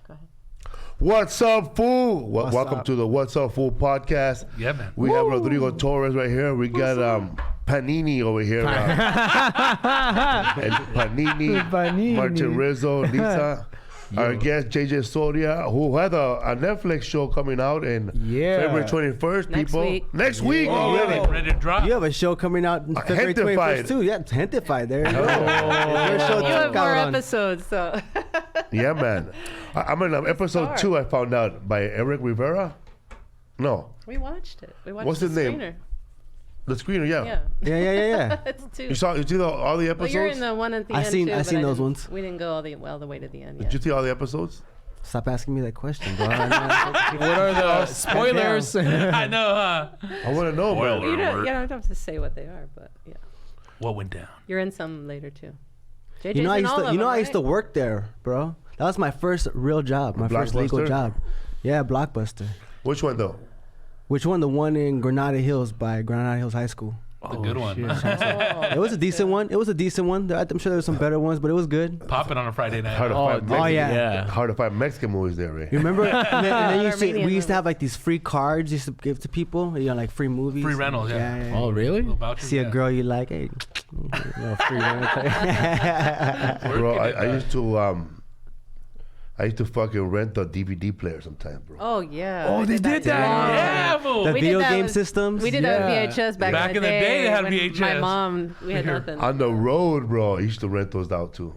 Go ahead. What's up, fool? Welcome to the What's Up, Fool podcast. Yeah, man. We have Rodrigo Torres right here. We got Panini over here. And Panini, Martin Rizzo, Lisa. Our guest, JJ Soria, who had a Netflix show coming out in February 21st, people. Next week. Ready to drop. You have a show coming out in February 21st, too. Yeah, Gentefied. There you go. You have more episodes, so. Yeah, man. I'm in episode 2, I found out, by Eric Rivera. No. We watched it. We watched What's his name? Screener. The screener, yeah. It's 2. You see all the episodes? Well, you're in the one at the end, I seen those ones. We didn't go all the way to the end yet. Did you see all the episodes? Stop asking me that question, bro. What are the spoilers? I know, huh? I want to know, bro. You don't have to say what they are, but yeah. What went down? You're in some later, too. JJ's I used to work there, bro. That was my first real job, my first legal job. Yeah, Blockbuster. Which one, though? Which one? The one in Granada Hills by Granada Hills High School. The good one. It was a decent one. I'm sure there were some better ones, but it was good. Pop it on a Friday night. Hard to find Mexican movies there, right? You remember? and then we used to have like these free cards used to give to people, like free movies. Free rentals, yeah. Oh, really? Vouchers, See a girl you like, hey, free rental. Bro, I used to fucking rent the DVD player sometimes, bro. Oh, yeah. Oh, they did that. Yeah, fool. The video game systems. We did that with VHS back in the day. They had when VHS. My mom, we had nothing. On the road, bro, I used to rent those out too.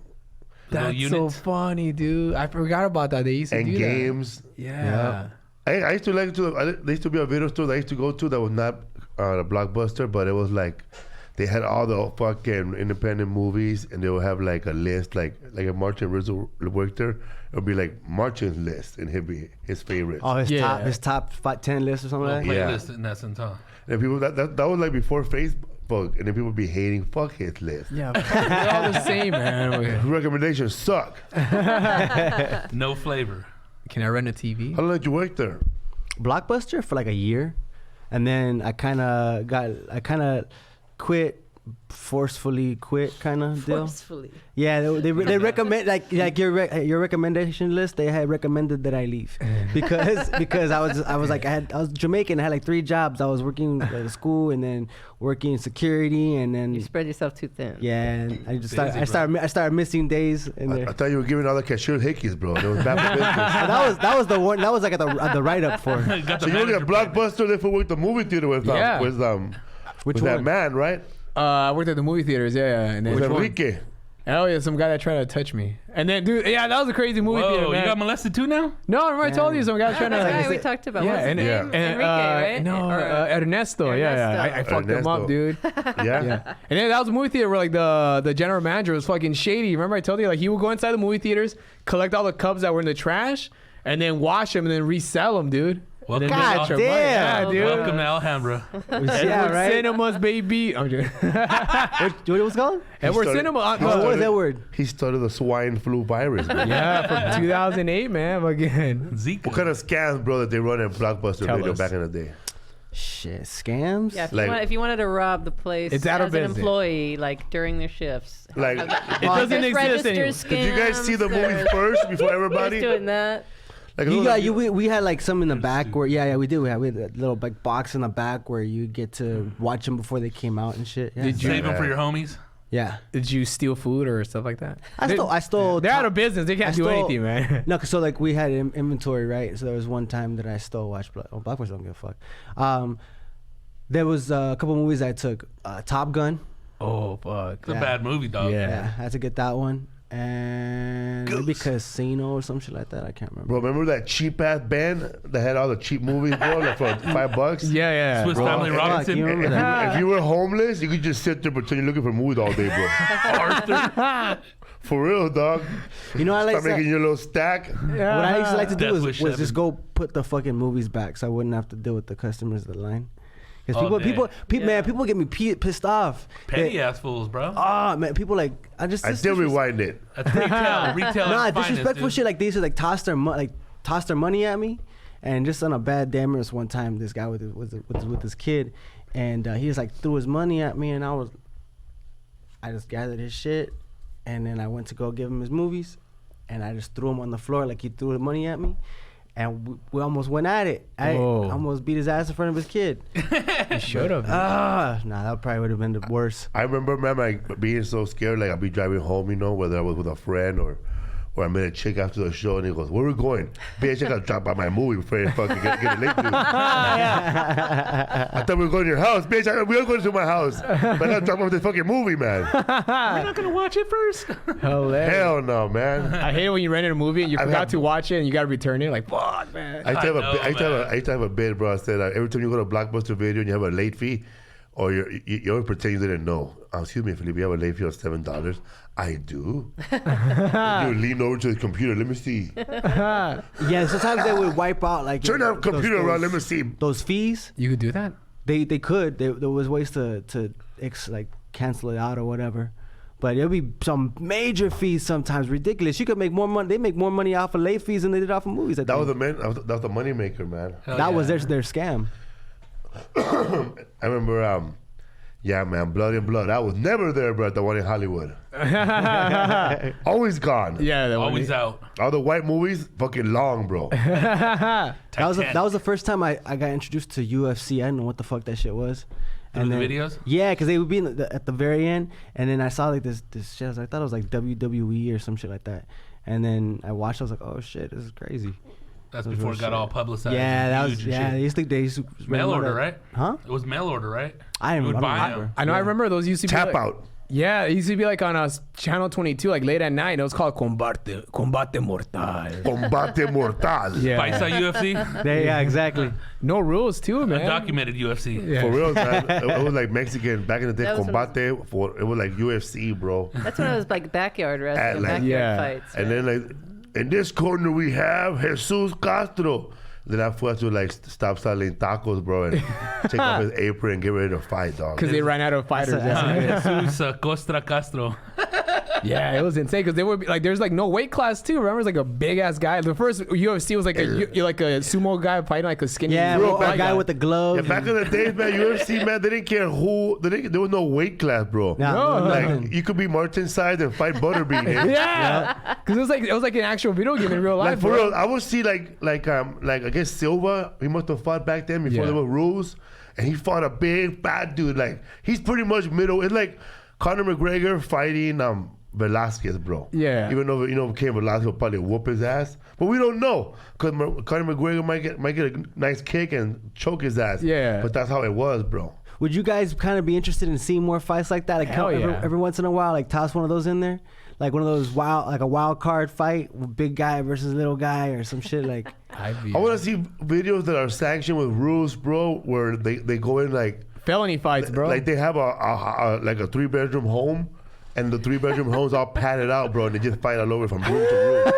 That's so funny, dude. I forgot about that. They used to do games. that. Yeah. I used to like to. There used to be a video store that I used to go to that was not a Blockbuster, but it was like they had all the fucking independent movies, and they would have like a list, like if Martin Rizzo worked there, it would be like Martin's list, and he'd be his favorites. Oh, his top 10 list or something like that. Playlist in essence, huh? And people that was like before Facebook, and then people would be hating fuck his list. Yeah, they're all the same, man. Recommendations suck. No flavor. Can I rent a TV? How long did you work there? Blockbuster for like a year, and then I kind of forcefully quit kind of deal. Forcefully. Yeah, they recommend like your recommendation list. They had recommended that I leave because I was Jamaican. I had like 3 jobs. I was working at a school and then working security and then you spread yourself too thin. Yeah, and I started missing days. I thought you were giving all the cashiers hickeys, bro. That was bad for business. that was the one. That was like at the write up for. So you worked at Blockbuster. Therefore, worked the movie theater with Which that one? man, right? I worked at the movie theaters, and then Enrique. Oh yeah, some guy that tried to touch me, and then dude, that was a crazy movie theater, man. You got molested too now? No, remember I told you some guy trying to. That guy we talked about. What's his name? Enrique, right? No, Ernesto. Yeah. I fucked him up, dude. Yeah. And then that was a movie theater where like the general manager was fucking shady. Remember I told you like he would go inside the movie theaters, collect all the cups that were in the trash, and then wash them and then resell them, dude. Welcome God damn, yeah, dude. Welcome to Alhambra. Edward Cinemas, baby. I'm just What was it called? Edward Cinema. What was that word? He started the swine flu virus. Man. Yeah, from 2008, man. Again. Zika. What kind of scams, bro, that they run at Blockbuster Tell video us. back in the day? Shit, scams? Yeah, if you wanted to rob the place It's out of as an business. employee, like during their shifts. Like, It doesn't exist anymore. did you guys see the movie first before everybody? doing that. Like, we had like some in the back where we did. We had a little like box in the back where you get to watch them before they came out and shit. Yeah. Did you Save them for your homies? Yeah. Did you steal food or stuff like that? I stole. They're out of business. They can't do anything, man. No, cause so like we had inventory, right? So there was one time that I stole Blockbuster don't give a fuck. There was a couple movies I took. Top Gun. Oh fuck. It's a bad movie, dog. Yeah, I had to get that one. And maybe Casino or some shit like that. I can't remember. Bro, remember that cheap ass band that had all the cheap movies, bro, like for $5? Yeah. Swiss Family Robinson. If you were homeless, you could just sit there pretend you're looking for movies all day, bro. Arthur. For real, dog. You know, I like Start making your little stack. Yeah. What I used to like to do was Seven. just go put the fucking movies back, so I wouldn't have to deal with the customers at the line. Because people get me pissed off. Petty ass fools, bro. Oh man, people like I still rewind it. That's retail. Nah, finest, disrespectful dude. shit like they used to like toss their money at me, and just on a bad damage one time, this guy with this kid, and he just like threw his money at me, and I just gathered his shit, and then I went to go give him his movies, and I just threw him on the floor like he threw the money at me. And we almost went at it. I almost beat his ass in front of his kid. You should have. Nah, that probably would have been the worst. I remember, man, like being so scared. Like I'd be driving home, you know, whether I was with a friend or I met a chick after the show, and he goes, "Where we going?" Bitch, I got dropped by my movie before I fucking get a late dude. I thought we were going to your house, bitch. We were going to my house, but I got dropped off this fucking movie, man. We're not gonna watch it first. Hilarious. Hell no, man. I hate it when you rented a movie and you forgot to watch it and you got to return it. Like, fuck, man. I used to have a bid, bro. I said every time you go to Blockbuster Video and you have a late fee, or you always pretend you didn't know. Excuse me, Felipe, you have a late fee of $7. I do. You lean over to the computer. Let me see. Yeah, sometimes they would wipe out like. Turn that computer around. Let me see. Those fees. You could do that? They could. There was ways to like cancel it out or whatever. But there'll be some major fees sometimes, ridiculous. You could make more money. They make more money off of late fees than they did off of movies. That was the money maker, man. That was their scam. I remember, yeah, man, Blood and Blood. I was never there, bro, at the one in Hollywood. Always gone. Yeah, Always out. All the white movies, fucking long, bro. That was the first time I got introduced to UFC. I didn't know what the fuck that shit was. And the videos? Yeah, because they would be at the very end, and then I saw like this shit. I thought it was like WWE or some shit like that. And then I watched. I was like, oh shit, this is crazy. That's before it got all publicized. Yeah, that was. Yeah, they used to mail order, right? Huh? It was mail order, right? I remember. I know. I remember those used to be Tap out. Yeah, it used to be like on Channel 22, like late at night. It was called Combate Mortal. Combate Mortal. Yeah. Paisa UFC. Yeah, exactly. No rules too, man. Undocumented UFC. Yeah. For real, man. It was like Mexican back in the day. That was Combate. It was like UFC, bro. That's when it was like backyard wrestling, Like, backyard fights. And then like in this corner we have Jesus Castro. Then I forgot to like stop selling tacos, bro, and take off his apron and get ready to fight, dog. Because they ran out of fighters. Jesus Costra Castro. Yeah, it was insane because they would be like, there's like no weight class too. Remember, it was like a big ass guy. The first UFC was like you're like a sumo guy fighting like a skinny. Yeah, a guy with the gloves. Yeah, back in the days, man, UFC, man, they didn't care who. There was no weight class, bro. No. Like you could be Martin size and fight Butterbean. Yeah, because it was like an actual video game in real life. Like for real, I would see like I guess Silva. He must have fought back then before there were rules, and he fought a big bad dude. Like he's pretty much middle. It's like Conor McGregor fighting Velasquez, bro. Yeah. Even though Cain Velasquez will probably whoop his ass, but we don't know because Conor McGregor might get a nice kick and choke his ass. Yeah. But that's how it was, bro. Would you guys kind of be interested in seeing more fights like that? Like every once in a while, like toss one of those in there, like one of those wild card fight, big guy versus little guy or some shit like. I want to see videos that are sanctioned with rules, bro, where they go in like felony fights, bro. Like they have a 3-bedroom home. And the 3-bedroom home's all padded out, bro, and they just fight all over from room to room.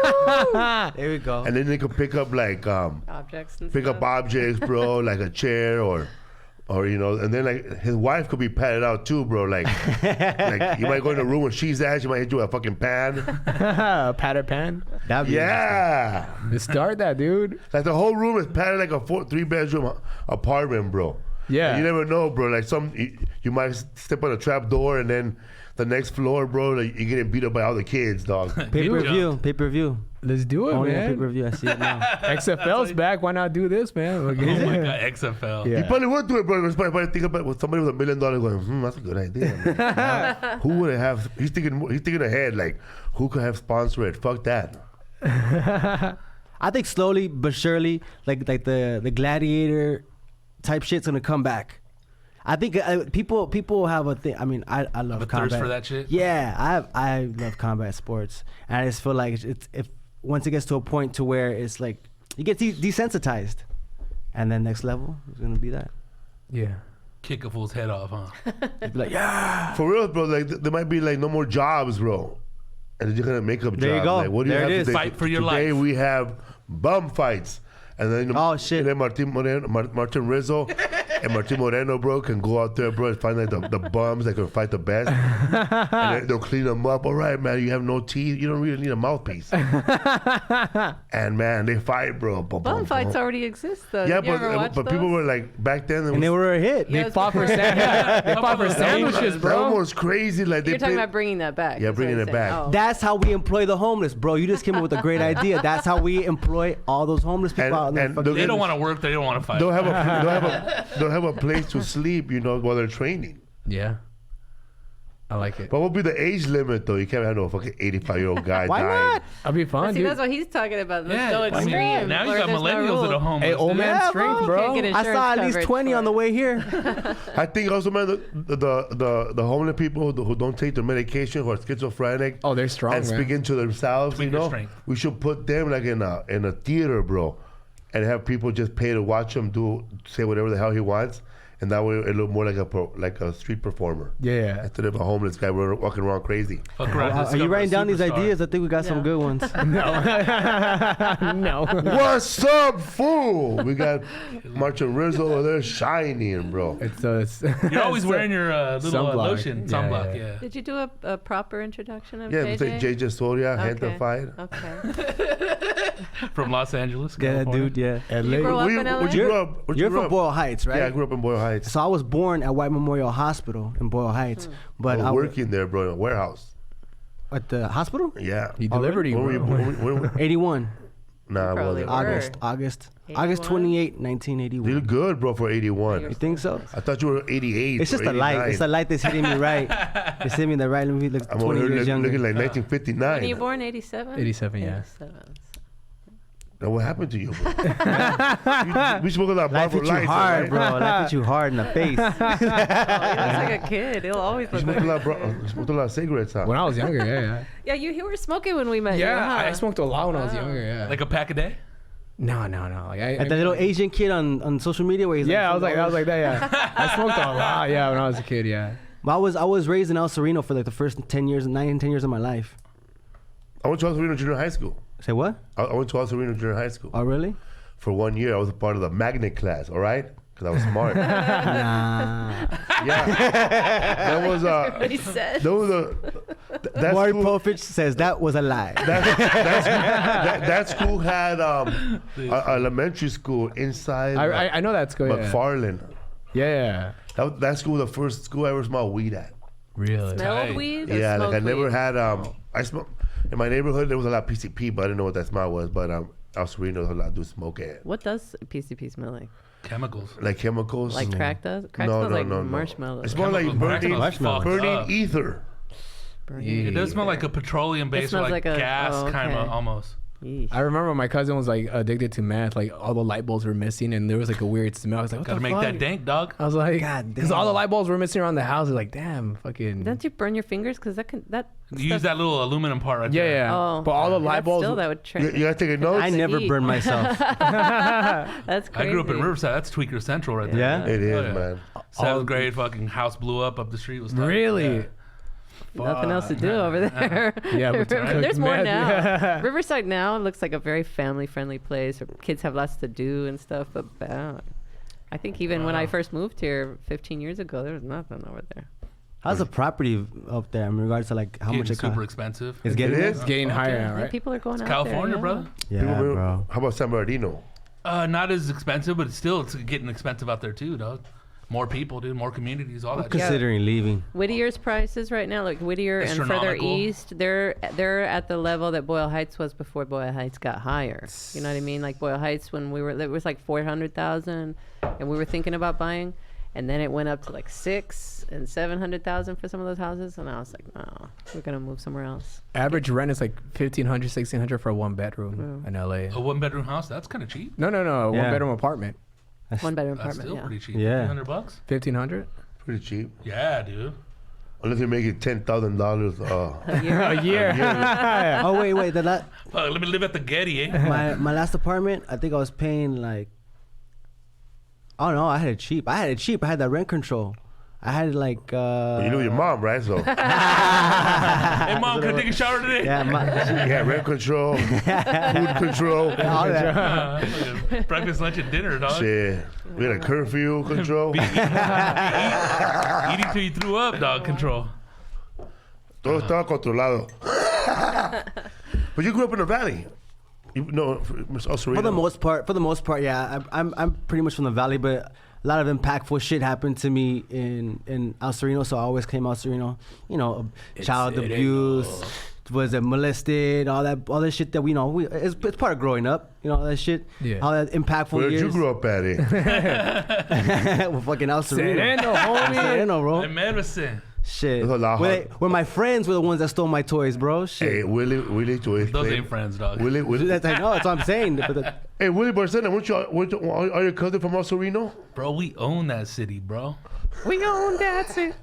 There we go. And then they could pick up like objects and pick stuff. up objects, bro, like a chair or and then like his wife could be padded out too, bro. Like you might go in the room when she's at, she might hit you with a fucking pan. Patter pan. Yeah. Let's start that, dude. Like the whole room is padded like a 3-bedroom apartment, bro. Yeah. And you never know, bro. Like you might step on a trap door and then the next floor, bro, like you're getting beat up by all the kids, dog. Pay-per-view. Let's do it, Only on man. pay-per-view. I see it now. XFL's back. Why not do this, man? Oh my God, XFL. Yeah. He probably would do it, bro. He's probably think about with somebody with $1 million going, that's a good idea. Who would have? He's thinking ahead, like who could have sponsored it? Fuck that. I think slowly but surely, like the gladiator type shit's gonna come back. I think people have a thing. I mean, I love combat. Thirst for that shit? Yeah, I love combat sports, and I just feel like it's if once it gets to a point to where it's like you get desensitized, and then next level is gonna be that. Yeah. Kick a fool's head off, huh? You'd be like, yeah. For real, bro. Like there might be like no more jobs, bro, and you're gonna make up jobs. There you go. Like, what do There you it have is. today? Fight for your Today life. we have bum fights, and then Oh, shit. And then Martin Rizzo And Martin Moreno, bro, can go out there, bro, and find like the bums that can fight the best. And they'll clean them up. All right, man, you have no teeth. You don't really need a mouthpiece. And man, they fight, bro. Bum fights already exist, though. Yeah, Did you ever watch but people those? were like back then. And they were a hit. They fought for sandwiches, That bro. one was crazy. Like You're they talking played, about bringing that back. Yeah, is what bringing you're it saying. back. Oh. That's how we employ the homeless, bro. You just came up with a great idea. That's how we employ all those homeless people out in the and fucking- They don't want to work. They don't want to fight. don't have a place to sleep, while they're training. Yeah. I like it. What would be the age limit though? You can't have no fucking 85-year-old guy Why dying. not? That'd be fun, See, dude. that's what he's talking about. Let's Yeah, go I mean, extreme. now you where got there's no millennials that rules. are homeless. Hey, old dude. man strength, You bro. can't get I insurance saw at least coverage 20 for on the it. way here. I think also, man, the homeless people who don't take their medication, who are schizophrenic, Oh, they're strong, and man. speak into themselves, Speak your strength. we should put them like in a theater, bro, and have people just pay to watch him say whatever the hell he wants, and that way it look more like a street performer Yeah. instead of a homeless guy walking around crazy. Fuck around, Are you discover a writing down these superstar. ideas? I think we got some Yeah. good ones. No. What's up, fool? We got Martin Rizzo over there shining, bro. It's You're always wearing your little Sunblock. lotion, Yeah, sunblock. yeah. Yeah. Did you do a proper introduction of Yeah, JJ? we say JJ Soria, Okay. Gentefied. Okay. From Los Angeles. Yeah, California. dude, yeah. Did you grow up in LA? Where'd you grow up? Where'd you You're grow from up? Boyle Heights, right? Yeah, I grew up in Boyle Heights. So I was born at White Memorial Hospital in Boyle Heights, but I I was was working there, bro, in a warehouse. at the hospital. Yeah. He delivered you, When were you- bro. when were you- 81, Nah, I Probably wasn't. were. August 81? 28, You 1981. did good, bro, for 81. You think so? I thought you were 88. It's just or a light. 89. It's a light that's hitting me right. It's hitting me the right. Let me look I'm over 20 here years younger. looking like When 1959. were you born? 87? 87, yeah. 87. Now, what happened to you, bro? we spoke about Life Marvel hit you Lights, hard, right? bro. Life hit you hard in the face. Oh, he looks like a kid. He'll always You look smoked like a lot, bro. You smoked a lot of cigarettes, huh? When I was younger, yeah. Yeah, you were smoking when we met you, Yeah, huh? I smoked a lot when I was younger, yeah. Like a pack a day? No. Like, Like the little Asian kid on social media where he's Yeah, I was like like that, yeah. I smoked a lot, yeah, when I was a kid, yeah. But I was raised in El Sereno for like the first 10 years of my life. I went to El Sereno Junior High School. Say what? I went to El Sereno Junior High School. Oh, really? For 1 year, I was a part of the magnet class, all right? Because I was smart. Nah. Yeah. That was What he said. that was that Maury school, Povich says that was a lie. that school had a elementary school inside I know that school, yeah. McFarland. Yeah. That school was the first school I ever smelled weed at. Really? Smelled Tight. weed? Or Yeah, like I smoked never weed? had I smelled in my neighborhood there was a lot of PCP, but I didn't know what that smell was. But El Sereno, a lot of do smoke it. What does PCP smell like? Chemicals. Like chemicals. Like crack does? Crack smells like marshmallow. It smells like Chemicals. burning, Marshmallow. burning Fucked up. ether. It does smell like a petroleum based, smells like, like a- gas oh, kind of okay. almost. Yeesh. I remember my cousin was like addicted to meth. Like all the light bulbs were missing, and there was like a weird smell. I was like, what Gotta the make fuck? that dank, dog. I was like, God because all the light bulbs were missing around the house. I was like, damn, fucking. Don't you burn your fingers? Because that You use that little aluminum part right Yeah, there. yeah. Oh, But all the light that's bulbs. Still, that would You, trick. you gotta take a note. I never heat. burned myself. That's crazy. I grew up in Riverside. That's Tweaker Central right there. Yeah? It is, Oh, yeah. man. 7th grade, fucking house blew up the street. Was tight. Really? Yeah. Nothing else to do over there. Yeah, but There's more meth, now. yeah. Riverside now looks like a very family-friendly place where kids have lots to do and stuff. But I think even when I first moved here 15 years ago, there was nothing over there. How's the property up there in regards to like how Getting much it super costs? expensive. It's getting It there? is? It's getting higher now, Yeah, right? people are going out California, there, yeah. brother. Yeah, People- bro. How about San Bernardino? Not as expensive, but it's getting expensive out there too, dog. More people, dude. More communities. All I'm that. shit. considering leaving. Whittier's prices right now, like Whittier and further Astronomical. east, they're at the level that Boyle Heights was before Boyle Heights got higher. You know what I mean? Like Boyle Heights, when we were, it was like 400,000, and we were thinking about buying, and then it went up to like 600,000 and 700,000 for some of those houses, and I was like, no, we're gonna move somewhere else. Average rent is like $1,500, $1,600 for a 1-bedroom in LA. A 1-bedroom house. That's kind of cheap. No, a Yeah. 1-bedroom apartment. One bedroom That's apartment, still yeah. pretty cheap. Yeah. $1,500. $1,500 Pretty cheap. Yeah, dude. Unless you make it $10,000. a year. Oh wait, Fuck, let me live at the Getty, eh? my last apartment, I think I was paying like, oh no, I had it cheap. I had that rent control. I had like. You live with your mom, right? So Hey, mom, can I take a shower today? yeah, rent control, food control, all that. Breakfast, lunch, and dinner, dog. shit. We had a curfew control. Eating till you threw up, dog. Control. Todo estaba controlado. But you grew up in the valley. You know, For the most part, yeah. I'm pretty much from the valley, but a lot of impactful shit happened to me in El Sereno, so I always claim El Sereno. You know, child abuse, was it molested, all that shit that we know. It's part of growing up, you know, all that shit. Yeah. All that impactful Where did years. you grow up at it? With fucking El Sereno. Sereno, homie. Sereno, bro. En medicine. Shit. There's a lot Where my friends were the ones that stole my toys, bro. Shit. Hey, Willie Joyce. Those ain't friends, dog. Willie. I know, that's what I'm saying. But Hey, Willie Barcena, are your cousin from El Sereno? Bro, we own that city, bro. We own that shit.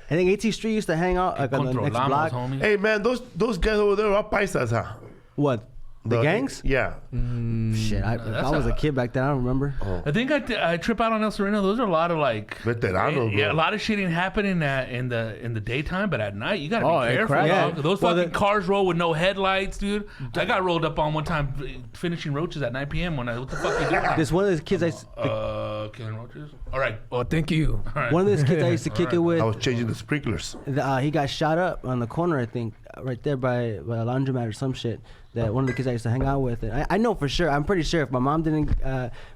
I think 18th Street used to hang out like on the next Controlamos, block. homie. Hey, man, those guys over there are paisas, huh? What? The gangs? Yeah. Shit, I was a kid back then. I don't remember. I think I trip out on El Sereno. Those are a lot of like Veteranos, yeah, a bro. lot of shit ain't happening in the daytime, but at night you gotta be hey, careful, crap. dog. Yeah. Those Well, fucking cars roll with no headlights, dude. I got rolled up on one time finishing roaches at 9 p.m. What the fuck you doing? This one of those kids Killing roaches. All right. Oh, thank you. one of those kids I used to kick it with. I was changing the sprinklers. He got shot up on the corner, I think, right there by a laundromat or some shit. That one of the kids I used to hang out with. And I know for sure. I'm pretty sure if my mom didn't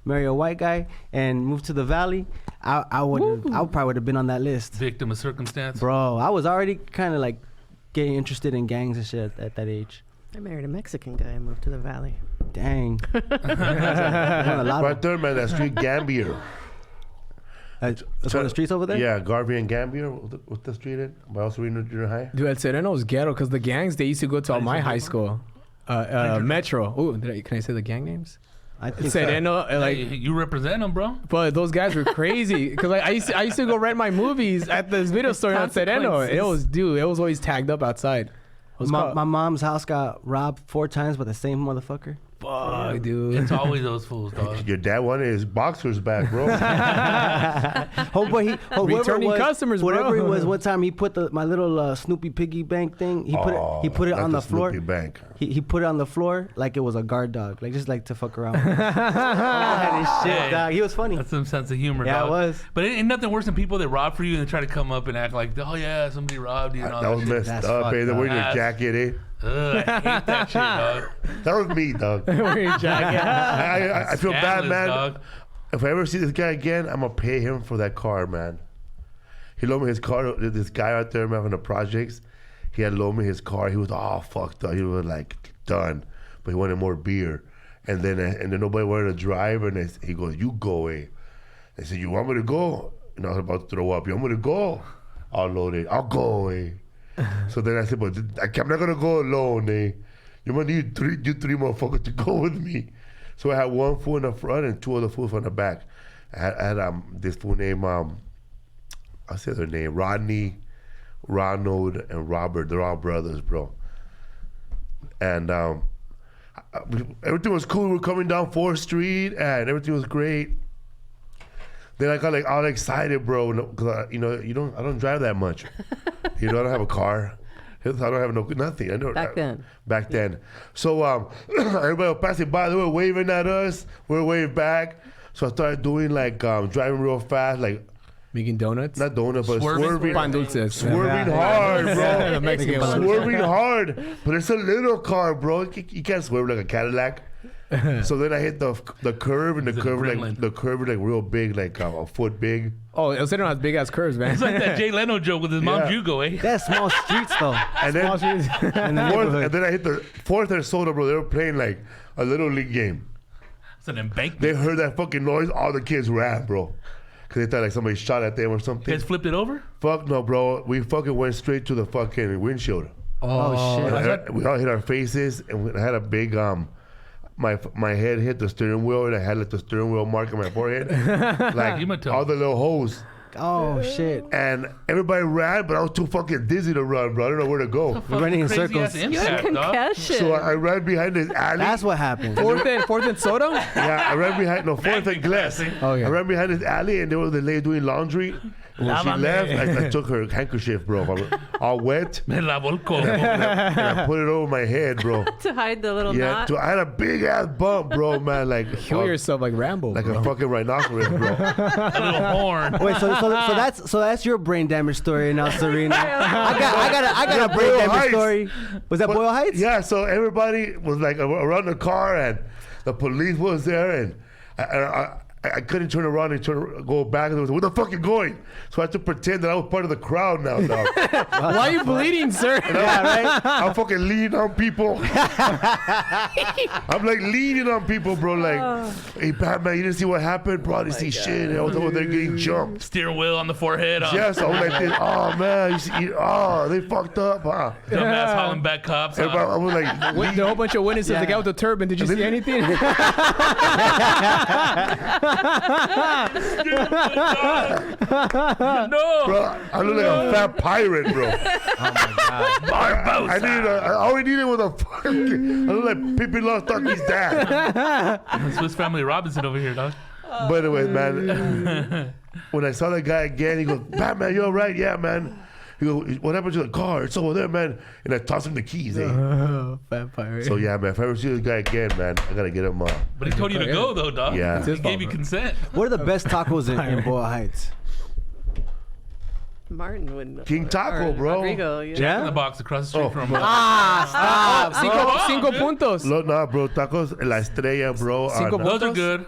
marry a white guy and move to the valley, I probably would have been on that list. Victim of circumstance. Bro, I was already kind of like getting interested in gangs and shit at that age. I married a Mexican guy and moved to the valley. Dang. Right there, man, that street Gambier. That's one of the streets over there? Yeah, Garvey and Gambier. What's the street in? By El Sereno Junior High? Dude, El Sereno was ghetto because the gangs, they used to go to my high school. Metro. Oh, can I say the gang names? I think Sereno, Like you represent them, bro. but those guys were crazy because like, I used to go rent my movies at this video store on Sereno. It was always tagged up outside. My mom's house got robbed 4 times by the same motherfucker. Fuck, dude. It's always those fools, dog. Your dad wanted his boxers back, bro. Returning customers, bro. Whatever it was, one time he put my little Snoopy piggy bank thing. He put it on the floor. Snoopy bank. He put it on the floor like it was a guard dog, like just like to fuck around. Shit, dog. He was funny. That's some sense of humor, Yeah, dog. it was. But ain't nothing worse than people that rob for you and they try to come up and act like, oh yeah, somebody robbed you and all That was that shit. messed That's up. fucked Hey, they're up. wearing your That's- jacket, eh? Ugh, I hate that shit, dog. That was me, dog. I feel bad, Scandalous, man. dog. If I ever see this guy again, I'm gonna pay him for that car, man. He loaned me his car. This guy out there, man, from the projects, he had loaned me his car. He was all fucked up. He was like done, but he wanted more beer. And then nobody wanted to drive, and he goes, "You go away." I said, "You want me to go?" And I was about to throw up. You want me to go? I'll load it. I'll go away. So then I said, "But I'm not gonna go alone, eh? You might need three motherfuckers to go with me." So I had one fool in the front and 2 other fools on the back. I had this fool named I'll say their name, Rodney, Ronald, and Robert. They're all brothers, bro. And everything was cool. We were coming down 4th Street, and everything was great. Then I got like all excited, bro, because I don't drive that much. I don't have a car. I don't have nothing. I know Back then. So everybody was passing by. They were waving at us. We were waving back. So I started doing like driving real fast, like Making donuts. not donuts, but swerving. Pan dulces. Swerving hard, bro. The Mexican ones. Swerving hard. But it's a little car, bro. You can't swerve like a Cadillac. So then I hit the curve, and the curve is like real big, like a foot big. Oh, El Sereno has big ass curves, man. It's like that Jay Leno joke with his mom Jugo, eh? That's small streets though. And then, In the neighborhood. and then I hit the 4th and Soda, bro. They were playing like a little league game. It's an embankment. They heard that fucking noise. All the kids ran, bro. Because they thought like somebody shot at them or You something. guys flipped it over? Fuck no, bro. We fucking went straight to the fucking windshield. Oh shit. We all hit our faces, and I had a big my head hit the steering wheel, and I had like the steering wheel mark on my forehead, like Hematoma. all the little holes. Oh shit. And everybody ran, but I was too fucking dizzy to run, bro. I don't know where to go. Running in Crazy ass circles. You had impact, dog. concussion. So I ran behind this alley. That's what happened. Fourth and soda? Yeah, I ran behind 4th and Glass. classy. Oh, yeah. I ran behind this alley, and there was a lady doing laundry, When she left, I took her handkerchief, bro. All wet. Me lavó el coco. And I put it over my head, bro. To hide the little Yeah, knot. I had a big ass bump, bro, man. Like Kill yourself like Rambo. like bro. a fucking rhinoceros, bro. A little horn. Wait, so that's your brain damage story now, Serena. I got a brain Boyle damage Heights. story. Was that Boyle Heights? Yeah, so everybody was like around the car, and the police was there, and I couldn't turn around and go back. And they was like, where the fuck you going? So I had to pretend that I was part of the crowd now, dog. Why are you bleeding, sir? Yeah, right. I'm fucking leaning on people. I'm like leaning on people, bro. Like, hey, Batman, you didn't see what happened? Bro, I didn't see shit. I was over there getting jumped. Steering wheel on the forehead. Yes, I was like this. Oh, man, you see, they fucked up, huh? Dumbass hauling back cops. Everybody, I was like, The whole bunch of witnesses. The guy with the turban. Did you see anything? No. bro, I look like a fat pirate, bro. I all we needed was a fucking. I look like Pippi Longstocking's dad. Swiss Family Robinson over here, dog. But anyways, man, when I saw that guy again, he goes, "Batman, you all right? Yeah, man." He goes, "What happened to the car? It's over there, man." And I tossed him the keys. Eh? Vampire. So yeah, man, if I ever see this guy again, man, I gotta get him. But he told you to go, though, dog. Yeah. He gave you consent. What are the best tacos in Boyle Heights? Martin would. King Taco, or bro. Rodrigo, you know. Jack in the Box across the street Oh. from Stop. Cinco puntos. Look, nah, bro, tacos La Estrella, bro. Cinco On, Those are good.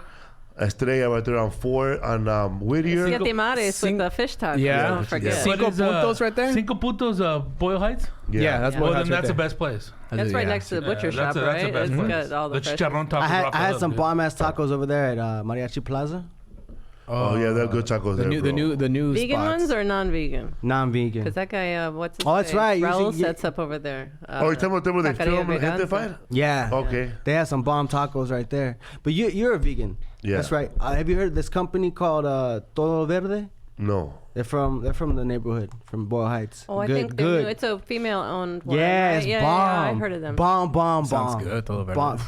Estrella right there on 4 on Whittier. Siete Mares with the fish tacos. Yeah. Don't forget. Yeah. Cinco What is, puntos right there? Cinco Puntos, Boyle Heights? Yeah, that's Yeah. Boyle Well, Heights then right that's the there. best place. That's right next to the butcher shop, that's right? the best It's place. got all the fresh. chicharrón tacos. I rock had love, some dude. bomb ass tacos over there at Mariachi Plaza. Oh, yeah, they're good tacos The there, new, bro. the new Vegan spots. ones or non-vegan? Non-vegan. Because that guy, what's his Oh, that's name? right. Raul Usually- sets up over there. Oh, you're talking about them where they Taqueria film Veganza. Gentefied? Yeah. Okay. They have some bomb tacos right there. But you're a vegan. Yeah. That's right. Have you heard of this company called Todo Verde? No. They're from the neighborhood, from Boyle Heights. Oh, I Good, think they're good. new. It's a female-owned one. Yeah, right? it's yeah, bomb. yeah, I heard of them. Bomb. Sounds good, Todo Verde. Bomb.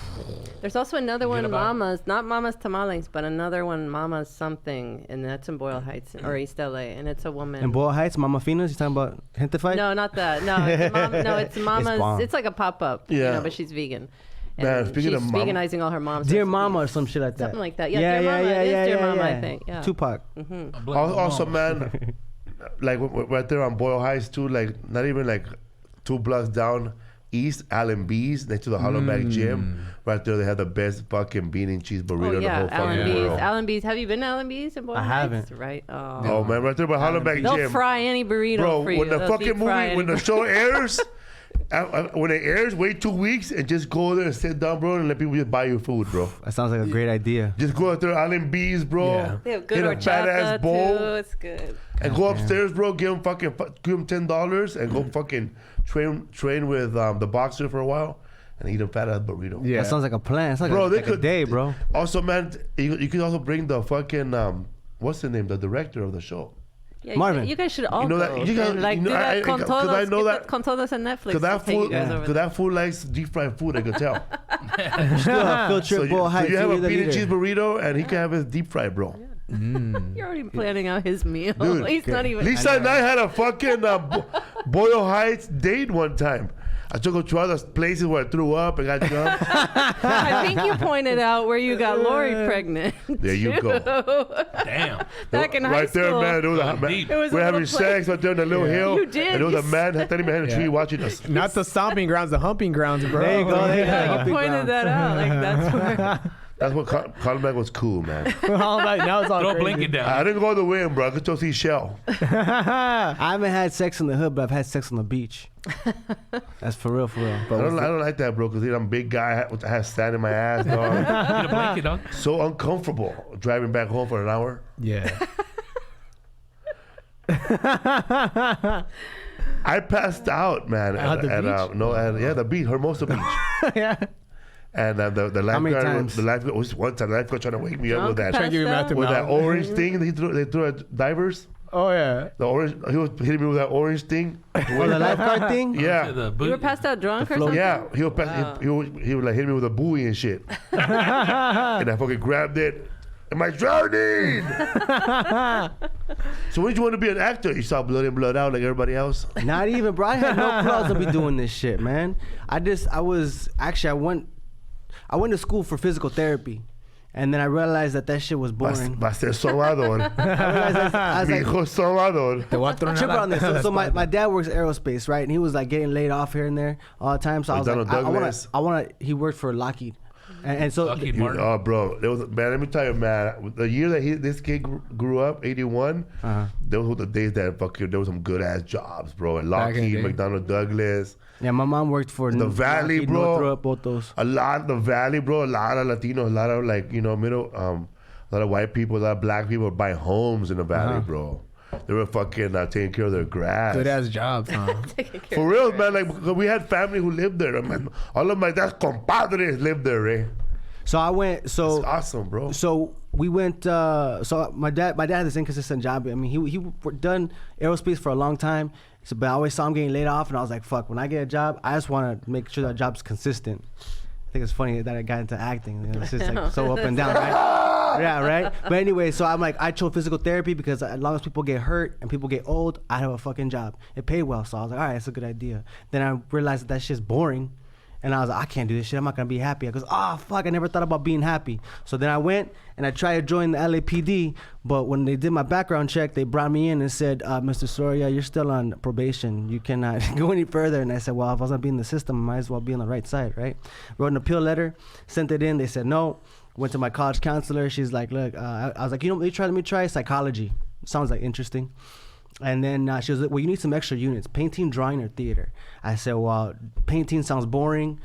There's also another one, about it? Mama's, not Mama's Tamales, but another one, Mama's something, and that's in Boyle Heights or East LA, and it's a woman. In Boyle Heights, Mama Finas, you talking about Gentefied? No, not that. No, it's Mama's. bomb. It's like a pop-up. Yeah. You know, but she's vegan. And Man, speaking she's of Mama- veganizing all her mom's Dear recipes. Mama or some shit like that. Something like that. Yeah, Dear Mama. It is Dear Mama, I think. Yeah. Tupac. Also, man, like right there on Boyle Heights too, like not even like 2 blocks down east, Allen B's next to the Hollaback Gym. Right there, they have the best fucking bean and cheese burrito Oh in the yeah, whole Allen fucking B's. world. Allen B's. Have you been to Allen B's in Boyle I Heights? haven't. Right. Oh man, right there by Hollaback They'll Gym. fry any burrito Bro, for you. when the They'll fucking deep fry movie, when the any- show airs, when it airs, wait 2 weeks and just go there and sit down, bro, and let people just buy you food, bro. That sounds like a great idea. Just go out there, Allen B's, bro. Yeah. They have good Get a fat ass horchata bowl. too. It's good. And go upstairs, bro. Give him $10 and go fucking train with the boxer for a while and eat a fat ass burrito. Yeah. That sounds like a plan. It's like, Bro, a, they like a could day, bro. Also, man, you could also bring the fucking what's the name? The director of the show. Yeah, Marvin. you guys should all You know go. that- you guys- and, like you know, do that con 'cause I todos. know Get that- that con todos on Netflix. Cause that to take you fool, guys over cause that fool likes deep fried food. I could tell. Still have field trip so Boyle you Heights. have you're a the bean and leader. cheese burrito, and he can have his deep fried, bro. You're already planning out his meal. Dude, He's not even. Lisa and I had a fucking Boyle Heights date one time. I took her to other places where I threw up and got jumped. I think you pointed out where you got Lori pregnant. There you go. Damn. Back in high Right there, school. man. There was a, Going deep. It was a we're having little place. sex right there on the little hill. You did. And there was a You man standing behind a tree watching us. Not the stomping grounds, the humping grounds, bro. There you go. There you go. Yeah, you Humping pointed ground. that out. Like that's where. That's what Colin was cool, man. All right, now it's all Throw a crazy. blanket down. I didn't go to the wind, bro. I could still see Shell. I haven't had sex in the hood, but I've had sex on the beach. That's for real, for real. I But don't like that, bro, because I'm a big guy. I have sand in my ass, dog. Get a blanket, dog. So uncomfortable driving back home for an hour. Yeah. I passed out, man. At the beach? The beach, Hermosa Beach. Yeah. And the many lifeguard, times? the lifeguard was one time. The lifeguard trying to wake me up with that, Trying to give me Passed mouth to with that mouth. orange thing that they threw at divers. Oh yeah. The orange, he was hitting me with that orange thing. oh, the lifeguard thing? Yeah, The You boot. were passed out drunk or float. something? yeah. He would pass, he would like hit me with a buoy and shit. And I fucking grabbed it. Am I drowning? So when did you want to be an actor? You saw Blood In, Blood Out like everybody else? Not even, bro. I had no clue I was gonna be doing this shit, man. I went to school for physical therapy. And then I realized that shit was boring. Va a ser sobador. I was like, Hijo sobador. Te voy a tronar trip la- on this. So my dad works aerospace, right? And he was like getting laid off here and there all the time. So I was like, McDonnell I want to. He worked for Lockheed, and so Lockheed Martin. Oh, bro. Man, let me tell you, man. The year that this kid grew up, 81, those were the days that fucking, there was some good-ass jobs, bro. At Back in the Lockheed, day. McDonnell Douglas. yeah, my mom worked for The Valley, Lockheed, bro. Northrop, both those. A lot of the Valley, bro. A lot of Latinos, a lot of like, middle, a lot of white people, a lot of black people buying homes in the Valley, bro. They were fucking taking care of their grass. Good ass jobs, huh? For real, man. Like, because we had family who lived there. Man. All of my dad's compadres lived there, eh? So I went. It's So awesome, bro. so we went. So my dad had this inconsistent job. I mean, he done aerospace for a long time. So, but I always saw him getting laid off, and I was like, "Fuck!" When I get a job, I just want to make sure that job's consistent. I think it's funny that I got into acting. You know, it's just like so up and down, right? Yeah, right. But anyway, so I'm like, I chose physical therapy because as long as people get hurt and people get old, I have a fucking job. It paid well, so I was like, all right, it's a good idea. Then I realized that shit's boring. And I was like, I can't do this shit. I'm not going to be happy. I goes, oh, fuck, I never thought about being happy. So then I went and I tried to join the LAPD. But when they did my background check, they brought me in and said, Mr. Soria, you're still on probation. You cannot go any further. And I said, well, if I was going to be in the system, I might as well be on the right side, right? Wrote an appeal letter, sent it in. They said no. Went to my college counselor. She's like, look, I was like, let me try psychology. Sounds like interesting. And then she was like, well, you need some extra units, painting, drawing, or theater. I said, well, painting sounds boring.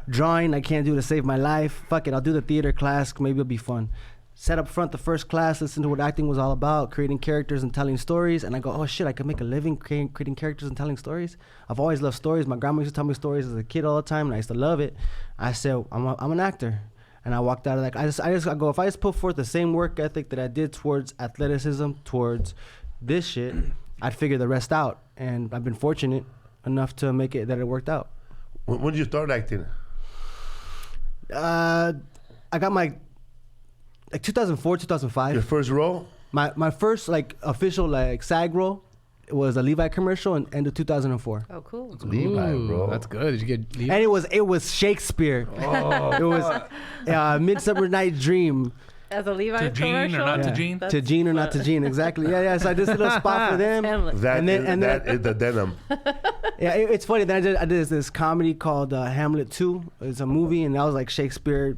Drawing, I can't do to save my life. Fuck it, I'll do the theater class. Maybe it'll be fun. Sat up front the first class, listened to what acting was all about, creating characters and telling stories. And I go, oh shit, I could make a living creating characters and telling stories. I've always loved stories. My grandma used to tell me stories as a kid all the time, and I used to love it. I said, I'm an actor. And I walked out of that. I go, if I just put forth the same work ethic that I did towards athleticism, towards this shit, I'd figure the rest out. And I've been fortunate enough to make it that it worked out. When did you start acting? I got my 2004, 2005. Your first role? My first official SAG role was a Levi commercial in end of 2004. Oh, cool. Levi, bro. That's good. Did you get Levi? And it was Shakespeare. Oh. It was Midsummer Night's Dream. As a Levi To Gene commercial? or not to Yeah. Gene? To Gene or not to Gene, exactly. Yeah. So I did a little spot for them. Hamlet. That is the denim. Yeah, it's funny. Then I did this comedy called Hamlet 2. It's a movie, and that was like Shakespeare.